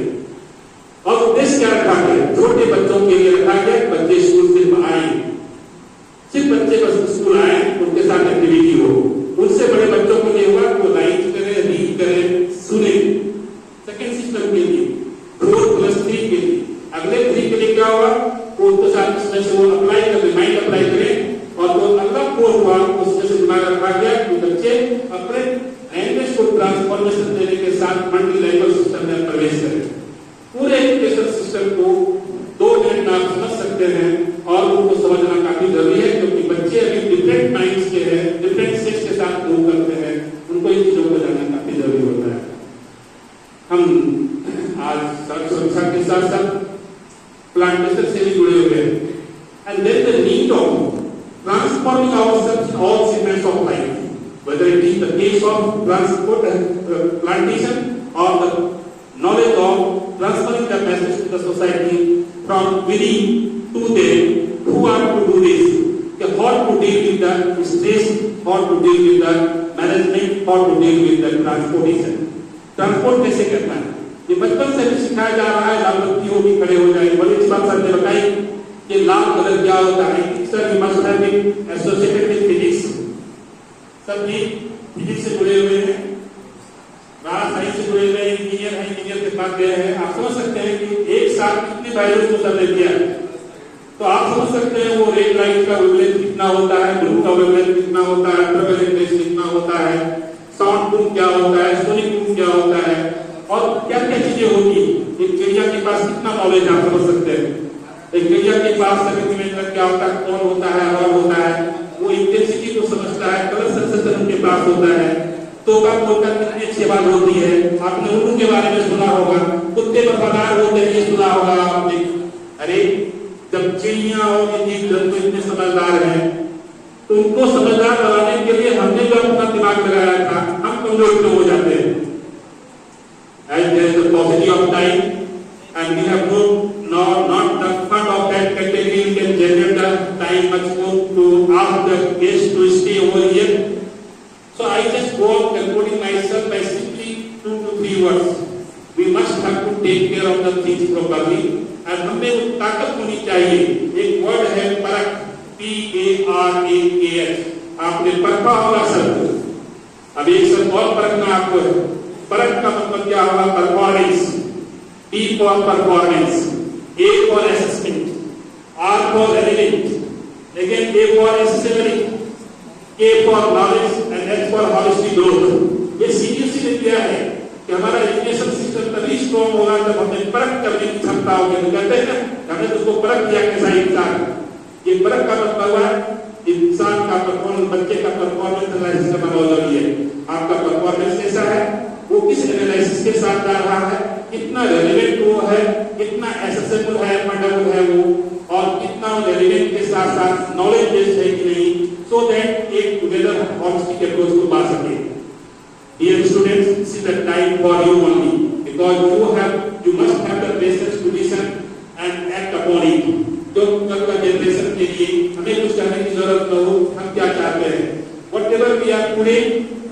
और उद्देश्य क्या रखा गया? छोटे बच्चों के लिए रखा गया बच्चे स्कूल सिर्फ आए, सिर्फ बच्चे बस स्कूल आए, उनके साथ एक्टिविटी हो। उनसे बड़े बच्चों के लिए हुआ वो राइट करें, रीड करें, सुने। सेकेंड सिस्टम के लिए 4+3 के लिए, अगले 3 के लिए क्या हुआ? वो उनके साथ इसमें से वो अप्लाई करें, माइंड अप्लाई करें। और जो अगला 4 हुआ उसमें से दिमाग रखा गया कि बच्चे अपने लैंग्वेज को ट्रांसफॉर्मेशन देने के साथ मल्टी लैंग्वेज सिस्टम में प्रवेश करें। पूरे एजुकेशन सिस्टम को 2 मिनट प्लांटेशन से भी जुड़े हुए हैं। And there is a need of transforming ourselves in all segments of life, whether it is the case of transport plantation or the knowledge of transferring the message to the society from within to them who are to do this, how to deal with the stress, how to deal with the management, how to deal with the transportation. Transport कैसे करना है ये बचपन से भी सिखाया जा रहा है। लाभ बत्तियों भी खड़े हो जाए, बड़ी अच्छी बात सर ने बताई कि लाभ कलर क्या होता है। Sir you must have been associated with physics, सब भी फिजिक्स से जुड़े हुए हैं, राज साइंस से जुड़े हुए इंजीनियर हैं, इंजीनियर के पास गए हैं। आप समझ सकते हैं कि एक साथ कितने वैल्यूज को सर ने दिया, तो आप समझ सकते हैं वो रेड लाइट का वेवलेंथ कितना होता है, ब्लू का वेवलेंथ कितना होता है, अल्ट्रावायलेट रेज कितना होता है, साउंड बूम क्या होता है, सोनिक बूम क्या होता है और क्या क्या चीजें होगी। एक चिड़िया के पास कितना नॉलेज आप समझ सकते हैं। एक चिड़िया के पास सेंटीमीटर क्या होता है, कौन होता है, और होता है, वो इंटेंसिटी को समझता है, कलर सेंसेशन उनके पास होता है। तो का कितनी अच्छी बात होती है। आपने उल्लू के बारे में सुना होगा, कुत्ते वफादार होते हैं, ये सुना होगा आपने। अरे जब चिड़िया और ये जीव जंतु इतने समझदार हैं तो उनको समझदार बनाने के लिए हमने जो अपना दिमाग लगाया था, हम कमजोर क्यों हो जाते हैं। As there is a paucity of time and we have not the fund of that category, we can generate the time much more to ask the guests to stay over here. So I just go on concluding myself by simply 2 to 3 words. We must have to take care of the things properly and हमें वो ताकत होनी चाहिए। एक word है परख, PARAKH, आपने परखा होगा शब्द। अब एक शब्द और परखना आपको है। परख का मतलब क्या होगा, performance. P for performance, A for assessment, R for relevant, again A for accessibility, K for knowledge and H for holistic growth। ये सीरियसली ने दिया है कि हमारा एजुकेशन सिस्टम तभी स्ट्रॉन्ग होगा जब हमें परख करने की क्षमता होगी। तो कहते हैं ना, हमने उसको परख किया कैसा इंसान। ये परख का मतलब है इंसान का परफॉर्मेंस, बच्चे का परफॉर्मेंस एनालिसिस करना बहुत जरूरी है। आपका परफॉर्मेंस कैसा है, वो किस एनालिसिस के साथ जा रहा है, कितना रेलेवेंट वो है, कितना एसेसेबल है, फंडेबल है वो, और कितना रेलेवेंट के साथ साथ नॉलेज बेस्ड है कि नहीं, सो दैट एक टुगेदर होलिस्टिक अप्रोच को पा सके। Dear students, this is the time for you only because you must have the patience to listen and act upon it। जो कल का जनरेशन के लिए हमें कुछ करने की जरूरत न हो, हम क्या चाहते हैं। Whatever we are today,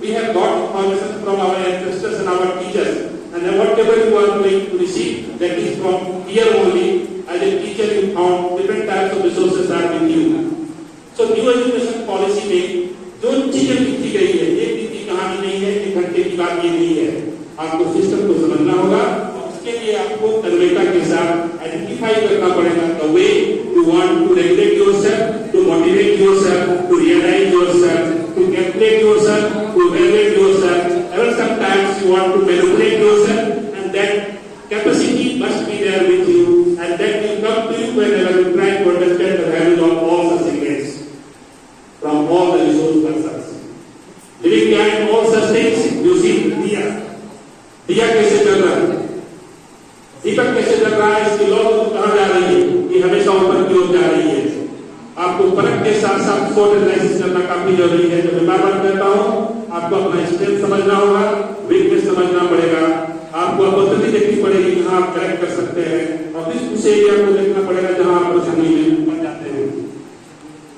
we have got information from our ancestors and our teachers, and then whatever you are going to receive, that is from here only। As a teacher, you found different types of resources are with you। So new education policy में जो चीजें लिखी गई है, एक दिन की कहानी नहीं है, एक घंटे की बात ये नहीं है। आपको सिस्टम को समझना होगा और उसके लिए आपको तन्मयता के साथ आइडेंटिफाई करना पड़ेगा the way you want to regulate yourself, to motivate yourself, to realise yourself, to calculate yourself, to evaluate yourself. Ever sometimes you want to manipulate yourself and that capacity must be there with you and that will come to you whenever you try to understand the value of all such events from all the resource persons. Living behind all such things, you see दिया कैसे चल रहा है, दीपक कैसे चल रहा है, इसकी लौ कहाँ जा रही है, ये हमेशा ऊपर की ओर जा रही है। आपको परख के साथ साथ SWOT एनालिसिस करना काफी जरूरी है। जब मैं बार बार कहता हूँ, आपको अपना स्ट्रेंथ समझना होगा, वीकनेस समझना पड़ेगा, आपको अपॉर्चुनिटी देखनी पड़ेगी जहां आप करेक्ट कर सकते हैं, और उस एरिया को देखना पड़ेगा जहां आप परेशानी में पड़ जाते हैं।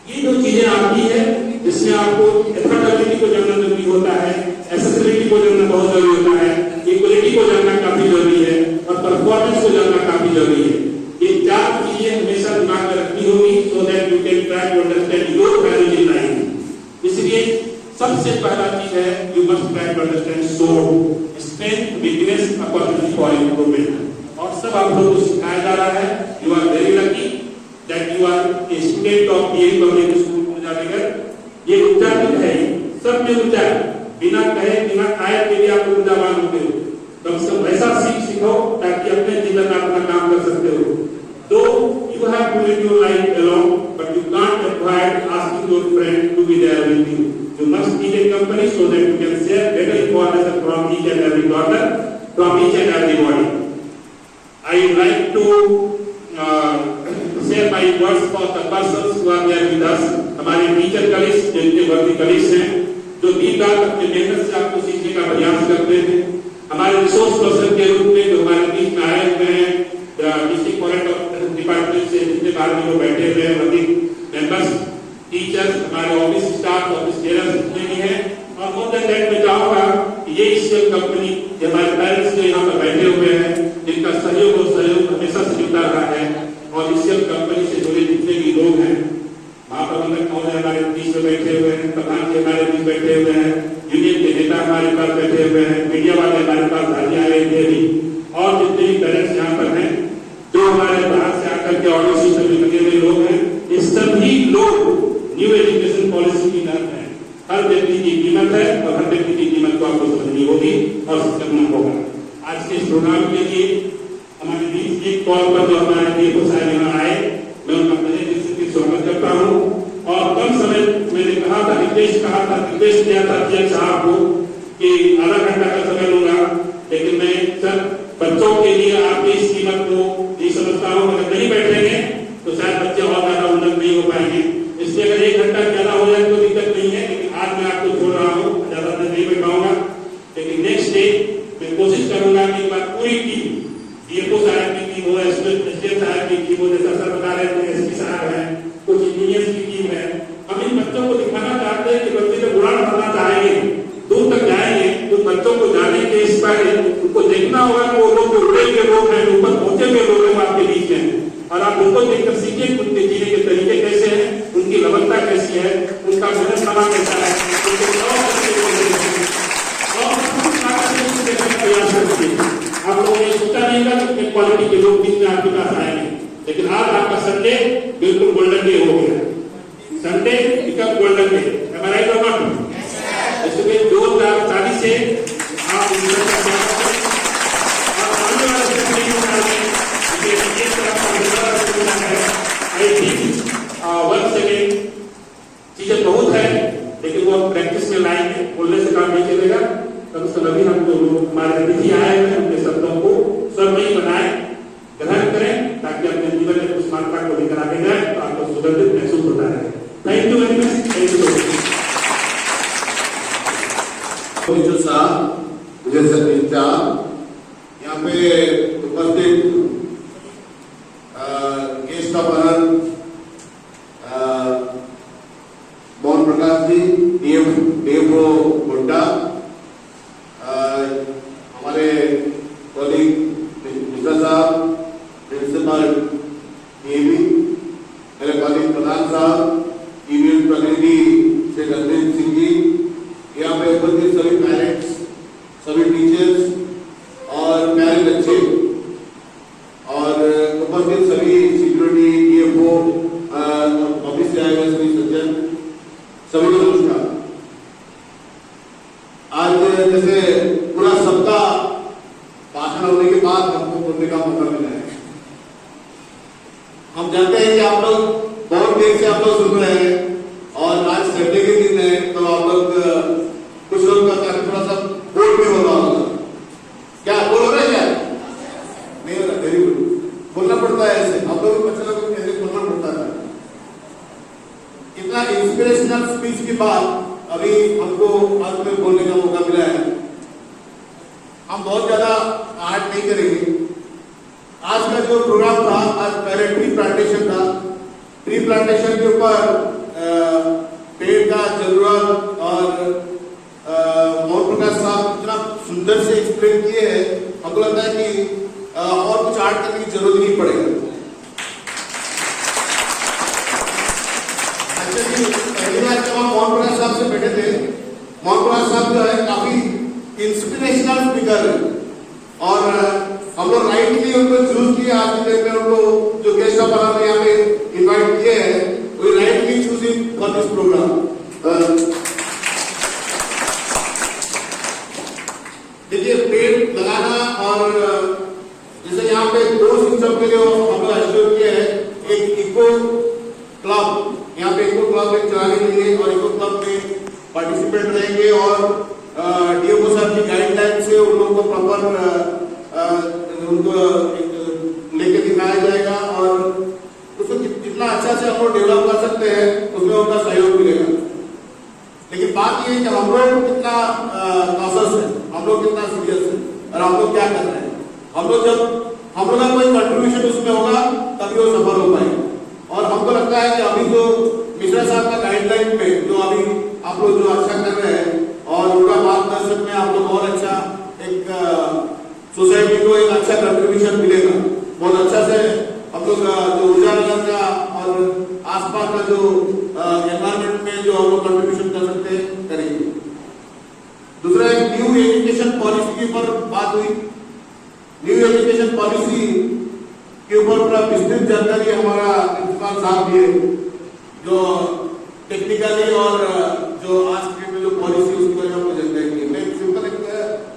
ये जो चीजें आती है जिसमें आपको एफर्टेबिलिटी को जानना जरूरी होता है, एक्सेसिबिलिटी को जानना बहुत जरूरी होता है, इक्वलिटी को जानना काफी जरूरी है और परफॉर्मेंस को जानना काफी जरूरी है। ये 4 चीजें हमेशा दिमाग में रखनी होगी so that you can try to understand your values in life. इसलिए सबसे पहला चीज है you must try to understand SWOT, strength, weakness, opportunity for improvement. और सब आप लोगों को सिखाया जा रहा है। You are very lucky that you are a student of PA public school Muzaffarnagar. ये उच्चारण है, सब में उच्चारण, बिना कहे बिना आयत के भी आप ऊर्जावान होते हो। कम से कम ऐसा सीखो ताकि अपने जीवन में अपना काम कर सकते हो। तो you have to live your life alone, but you can't avoid asking your friend to be there with you. You must keep a company so that you can share better information from each and every daughter, from each and everybody. I would like to share my words for the persons who are there with us. हमारे teacher colleagues, जिनके वर्दी colleagues हैं, जो दिन रात अपने मेहनत से आपको सीखने का प्रयास करते हैं। हमारे रिसोर्स पर्सन के रूप में जो हमारे बीच में आए हुए हैं, डिस्ट्रिक्ट फॉरेस्ट डिपार्टमेंट से जितने बाहर में लोग बैठे हुए हैं, वर्दी मेंबर्स, टीचर्स, हमारे ऑफिस स्टाफ, ऑफिस बेयर्स जितने भी हैं, और मोर देन दैट मैं चाहूँगा ये ईसीएल कंपनी, हमारे पेरेंट्स जो यहाँ पर बैठे हुए हैं, जिनका सहयोग और सहयोग हमेशा से मिलता रहा है, और ईसीएल कंपनी से जुड़े जितने भी लोग हैं, महाप्रबंधक महोदय हमारे बीच में बैठे हुए हैं, प्रधान जी हमारे बीच बैठे हुए हैं, यूनियन के नेता हमारे पास बैठे हुए हैं, मीडिया वाले हमारे पास हाजिर आए थे भी, और जितने भी पेरेंट्स यहाँ पर हैं, जो हमारे बाहर से आकर के ऑडियो सिस्टम में लगे हुए लोग हैं, ये सभी लोग न्यू एजुकेशन पॉलिसी की तरफ है। हर व्यक्ति की कीमत है और हर व्यक्ति की कीमत को आपको समझनी होगी और करना होगा। आज के इस प्रोग्राम के लिए हमारे बीच एक कॉल पर जो हमारे डीएफओ साहब यहाँ आए, मैं उनका तहे दिल से स्वागत करता हूँ। और कम समय मैंने कहा था, रिक्वेस्ट किया था अध्यक्ष साहब को कि आधा घंटा का समय लूंगा, लेकिन मैं सर बच्चों के लिए आपकी इस कीमत को नहीं समझता हूँ। अगर नहीं बैठेंगे तो शायद बच्चे और ज्यादा उन्नत नहीं हो पाएंगे, इसलिए अगर 1 घंटा ज्यादा हो जाए तो दिक्कत नहीं है, लेकिन आज मैं आपको छोड़ रहा हूँ, ज्यादा देर नहीं बैठ पाऊंगा। लेकिन नेक्स्ट डे मैं कोशिश करूंगा कि एक बार पूरी टीम, डीएफओ साहब की टीम हो, एसडीएम साहब की टीम हो, जैसा सर बता रहे थे, एसपी साहब है, कुछ इंजीनियर्स की टीम है, हम इन बच्चों को दिखाना चाहते हैं कि बच्चे जब उड़ान भरना चाहेंगे, दूर तक जाएंगे, तो बच्चों को जाने के इस पहले उनको देखना होगा कि वो लोग जो उड़े हुए लोग हैं, ऊपर पहुंचे हुए लोग हैं, आपके बीच में, और आप उनको देखकर सीखें कि उनके जीने के तरीके कैसे हैं, उनकी लवणता कैसी है, उनका मेहनतनामा कैसा है, प्रयास करते हैं। आप लोगों ने सोचा नहीं था कि क्वालिटी के लोग बीच में आपके पास आएंगे, लेकिन आज आपका संडे बिल्कुल गोल्डन डे हो गया। संडे बिकम गोल्डन डे, हमारा ही नॉट इसमें जोरदार ताली से आप चीजें बहुत है, लेकिन वो हम प्रैक्टिस में लाएंगे, बोलने से काम नहीं चलेगा। कम से कम हम जो हमारे अतिथि आए हैं उनके शब्दों को स्वरमयी बनाए, ग्रहण करें, ताकि अपने जीवन में कुछ मात्रा को लेकर आगे जाए तो आपको सुगंधित महसूस होता है। Thank you very much. Thank you साहब, मुझे यहाँ पे उपस्थित guest of honour Mohan Prakash ji, DFO Godda, हमारे कॉलीग मिश्रा साहब, प्रिंसिपल डीएवी, मेरे कॉलीग प्रधान साहब, यूनियन प्रतिनिधि श्री रंजीत सिंह जी, यहाँ पे उपस्थित सभी पेरेंट्स, सभी टीचर्स और प्यारे बच्चे, और उपस्थित सभी सिक्योरिटी, डीएफओ, ऑफिस से आए हुए सभी सज्जन, सभी को नमस्कार। आज जैसे पूरा सप्ताह भाषण होने के बाद हमको बोलने का मौका मिला है। हम जानते हैं कि आप लोग बहुत देर से आप लोग सुन रहे हैं, और आज संडे के दिन है, तो आप लोग कुछ लोग का थोड़ा सा बोल भी हो रहा होगा। क्या बोल हो रहा है? क्या नहीं हो रहा? वेरी गुड, बोलना पड़ता है ऐसे, हम लोग बच्चे लोगों को कैसे बोलना पड़ता है। इतना इंस्पिरेशनल स्पीच के बाद अभी हमको आज में बोलने का मौका मिला है। हम बहुत ज्यादा आर्ट नहीं करेंगे। आज का जो प्रोग्राम था, आज पहले ट्री प्लांटेशन था। ट्री प्लांटेशन के ऊपर पेड़ का जरूरत और मोहन प्रकाश साहब इतना सुंदर से एक्सप्लेन किए हैं, हमको लगता है कि और कुछ आर्ट करने की जरूरत नहीं पड़ेगा। पहली बार जब हम मोहन प्रकाश साहब से बैठे थे, मोहन प्रकाश साहब जो है काफी इंस्पिरेशनल स्पीकर है, और हम लोग राइटली उनको चूज किया। आज की डेट में उनको जो गेस्ट ऑफ ऑनर यहाँ पे इन्वाइट किए हैं, वो rightly choosing for this programme. देखिए, पेड़ लगाना, और जैसे यहाँ पे 2 सिस्टम के लिए हम लोग एश्योर किए हैं। एक इको क्लब, यहाँ पे इको क्लब में चलाने के लिए, और इको क्लब में पार्टिसिपेट रहेंगे, और डीएफओ साहब की गाइडलाइन से उन लोगों को प्रॉपर उनको लेके दिखाया जाएगा, और से हम लोग डेवलप कर सकते हैं उसमें उनका सहयोग मिलेगा। लेकिन बात ये है कि हम लोग कितना कॉन्शियस है, हम लोग कितना सीरियस है और हम लोग क्या कर रहे हैं। हम लोग का कोई कंट्रीब्यूशन उसमें होगा तभी वो सफल हो पाएगा। और हमको लगता है कि अभी जो मिश्रा साहब का गाइडलाइन पे जो अभी आप लोग जो अच्छा कर रहे हैं और उनका मार्गदर्शन में आप लोग बहुत अच्छा एक सोसाइटी को एक अच्छा कंट्रीब्यूशन मिलेगा। बहुत अच्छा से हम लोग जो ऊर्जा नगर का और आसपास का जो एनवायरमेंट में जो हम लोग कंट्रीब्यूशन कर सकते हैं करेंगे। दूसरा एक न्यू एजुकेशन पॉलिसी के ऊपर बात हुई। न्यू एजुकेशन पॉलिसी के ऊपर पूरा विस्तृत जानकारी हमारा प्रिंसिपल साहब दिए, जो टेक्निकली और जो आज के में जो पॉलिसी उसके बारे में हमको जानकारी दी। मैं सिंपल एक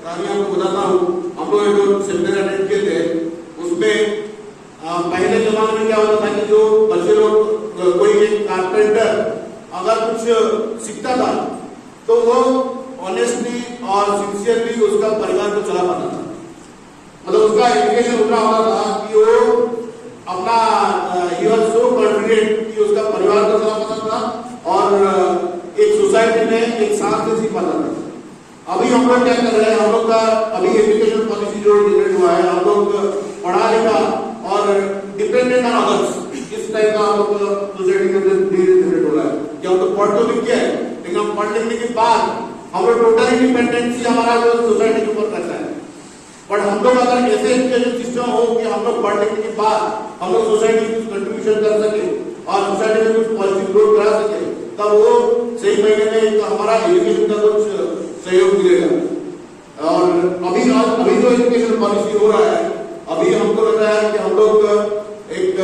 कहानी आपको बताता हूँ। हम लोग जो सेमिनार अटेंड किए थे उसमें पहले जमाने में क्या होता था कि जो बच्चे लोग कोई एक कारपेंटर अगर कुछ सीखता था तो वो ऑनेस्टली और सिंसियरली उसका परिवार को चला पाता था। मतलब उसका एजुकेशन उतना होता था कि वो अपना ही वाज सो कॉन्फिडेंट कि उसका परिवार को चला पाता था और एक सोसाइटी में एक साथ से सीख पाता था। अभी हम लोग क्या कर रहे हैं, हम लोग का अभी एजुकेशन पॉलिसी जो जनरेट हुआ है, हम लोग पढ़ा लिखा और डिपेंडेंट ऑन अदर्स इस टाइप का हम लोग सोसाइटी के अंदर धीरे जनरेट हो रहा है कि हम लोग पढ़ तो लिख के है लेकिन हम पढ़ लिखने के बाद हम लोग टोटली डिपेंडेंसी हमारा जो सोसाइटी के ऊपर रहता है। पर हम लोग अगर ऐसे एजुकेशन सिस्टम हो कि हम लोग पढ़ लिखने के बाद हम लोग सोसाइटी में कुछ कंट्रीब्यूशन कर सके और सोसाइटी में कुछ पॉजिटिव ग्रोथ करा सके, तब वो सही महीने में हमारा एजुकेशन का कुछ सहयोग मिलेगा। और अभी जो एजुकेशन पॉलिसी हो रहा है, अभी हमको लग रहा है कि हम लोग एक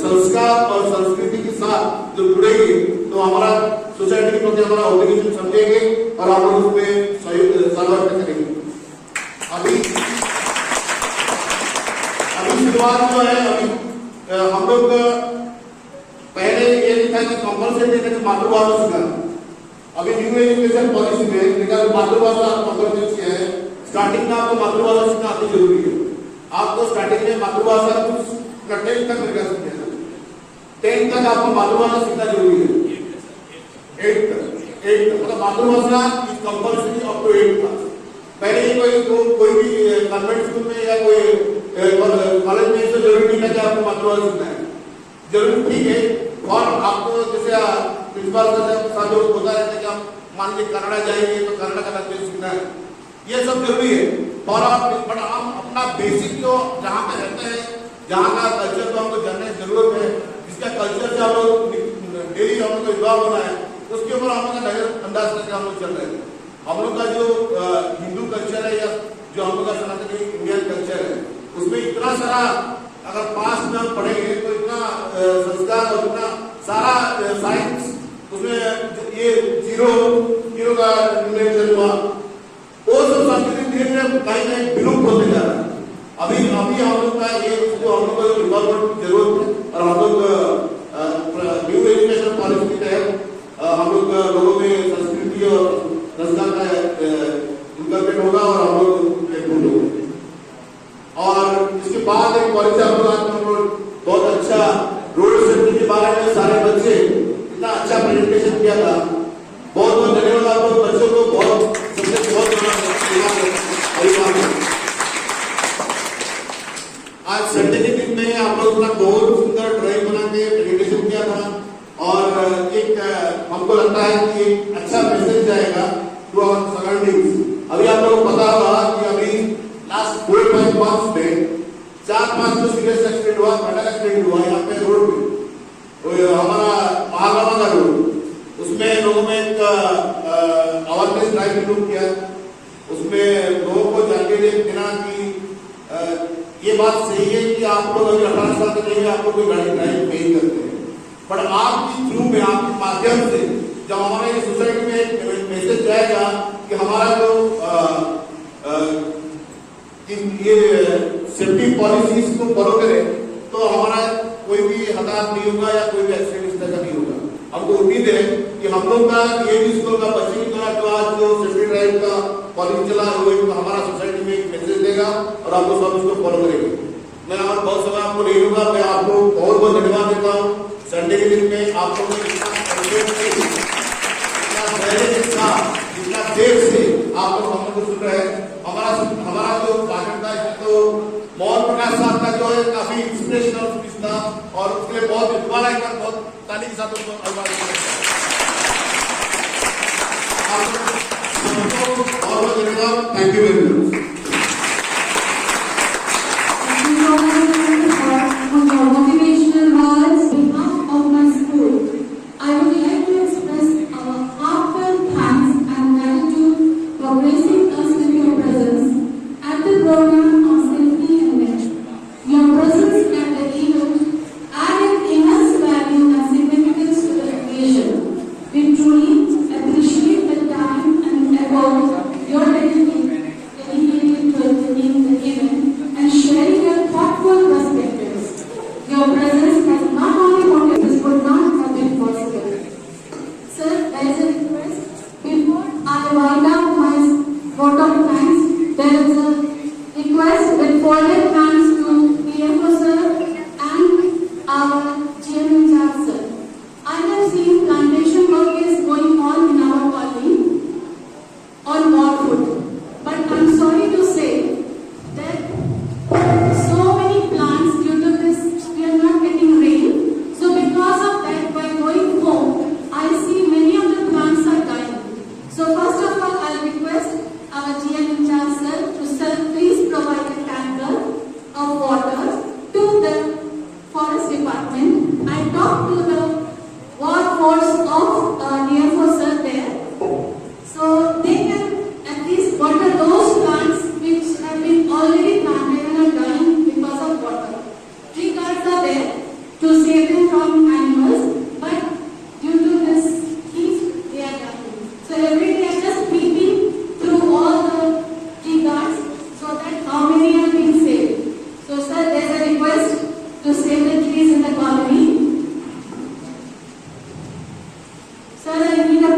संस्कार और संस्कृति के साथ जो जुड़ेंगे तो हमारा सोसाइटी के प्रति हमारा ऑब्लिगेशन समझेंगे और हम लोग उसमें सहयोग करेंगे। अभी शुरुआत जो है, अभी हम लोग पहले ये लिखा कि कंपल्सरी देने की मातृभाषा सिखाना। अभी न्यू एजुकेशन पॉलिसी में लिखा मातृभाषा कंपल्सरी किया है। स्टार्टिंग में आपको मातृभाषा सीखना अति जरूरी है। आपको स्टार्टिंग में मातृभाषा कुछ 10th तक लिखा सकते हैं, 10th तक आपको मातृभाषा सीखना जरूरी है। 8th तक मतलब मातृभाषा is compulsory up to 8th class. पहले ही कोई भी कॉन्वेंट स्कूल में या कोई कॉलेज में इससे जरूरी नहीं है कि आपको मातृभाषा सीखना है। जरूरी ठीक है, और आपको जैसे प्रिंसिपल का जो होता रहता है कि हम मान लीजिए कनाडा जाएंगे तो कनाडा का लैंग्वेज सीखना है, ये सब जरूरी है। और बट हम अपना बेसिक जो जहाँ पे रहते हैं, जहाँ का कल्चर को हमको जानने की जरूरत है, जिसका कल्चर से हम लोग डेली हम लोग को इन्वॉल्व होना है, उसके ऊपर हम लोग का नजर अंदाज करके हम लोग चल रहे हैं। हम लोग का जो हिंदू कल्चर है या जो हम लोग का सनातनी इंडियन कल्चर है, उसमें इतना सारा अगर पास में हम पढ़ेंगे तो इतना संस्कार और इतना सारा साइंस उसमें ये जीरो का इन्वेंशन हुआ, वो सब संस्कृति धीरे धीरे कहीं विलुप्त होते जा रहा है। अभी हम लोग का ये जो हम लोग को इन्वॉल्वमेंट की जरूरत है और हम लोग न्यू एजुकेशन पॉलिसी के तहत हम लोग लोगों में संस्कृति और संस्कार का इनकलकेट होगा और हम लोग एकजुट होंगे। और इसके बाद एक पॉलिसी हम लोग बहुत अच्छा रोड सेफ्टी के बारे में सारे बच्चे इतना अच्छा प्रेजेंटेशन किया था। बहुत बहुत धन्यवाद आप लोग बच्चों को, बहुत सबसे बहुत आज संडे के दिन में आप लोग अपना बहुत सुंदर ड्राइंग बना के प्रेजेंटेशन किया था और एक हमको लगता है कि एक अच्छा मैसेज जाएगा टू आवर सराउंडिंग्स। अभी आप लोगों को पता होगा कि अभी लास्ट 4-5 मंथ्स में 4-5 जो सीरियस एक्सीडेंट हुआ, फैटल एक्सीडेंट हुआ यहाँ पे रोड पे, हमारा महागामा का रोड, उसमें लोगों में एक अवेयरनेस ड्राइव शुरू किया। उसमें लोगों को जानकारी देना कि ये बात सही है कि आप लोग अभी 18 साल तक नहीं, आप लोग कोई गाड़ी ड्राइव नहीं करते हैं, पर आपकी थ्रू में, आपके माध्यम से जब हमारे ये सोसाइटी में एक मैसेज जाएगा कि हमारा जो ये सेफ्टी पॉलिसीज को फॉलो करें तो हमारा कोई भी हताहत नहीं होगा या कोई भी एक्सीडेंट इस तरह का नहीं होगा। हमको उम्मीद है कि हम लोग का ये भी स्कूल का बच्चे की तरह जो आज जो सेफ्टी ड्राइव का पॉलिसी चला है वो हमारा सोसाइटी में एक मैसेज देगा और आप लोग सब इसको फॉलो करेंगे। मैं और बहुत समय आपको नहीं लूंगा। मैं आपको बहुत बहुत धन्यवाद देता हूँ। संडे के दिन में आप लोगों ने जितना देर से आप लोग हम लोग को सुन रहे हैं। हमारा जो भाषण था इसमें तो मोहन प्रकाश साहब का जो है काफी इंस्पिरेशनल स्पीच था और उसके लिए बहुत दोबारा एक बार बहुत ताली के साथ उनको अभिवादन बहुत धन्यवाद। Thank you very much. Motivational words on behalf of my school. I would like to express our heartfelt thanks and gratitude for gracing us with your presence at the program of Safety and Net. Your presence at the event added immense value and significance to the occasion. We truly appreciate the time and effort your dedicated to attending the event and sharing your thoughtful perspectives. Your presence has not only motivated, this would not have been possible. Sir, there is a request. Before I wind up my vote of thanks, there is a request with folded hands to PFO sir and our GM in charge sir. I have seen plantation work is going on in our colony on Wardwood, but I'm sorry to say that so many plants due to this we are not getting rain. So because of that, by going home, I see many of the plants are dying. So first of all, I'll request our GM in charge sir to please provide a tanker of water to the forest department. I talked to the ward force of DFO sir there, so they can at least water those plants which have been already planted and are dying because of water. Tree guards are there to save them from animals, but due to this heat, they are dying. So every day I'm just peeping through all the tree guards so that how many are being saved. So sir, there's a request to save the trees in the colony. Sir, I need a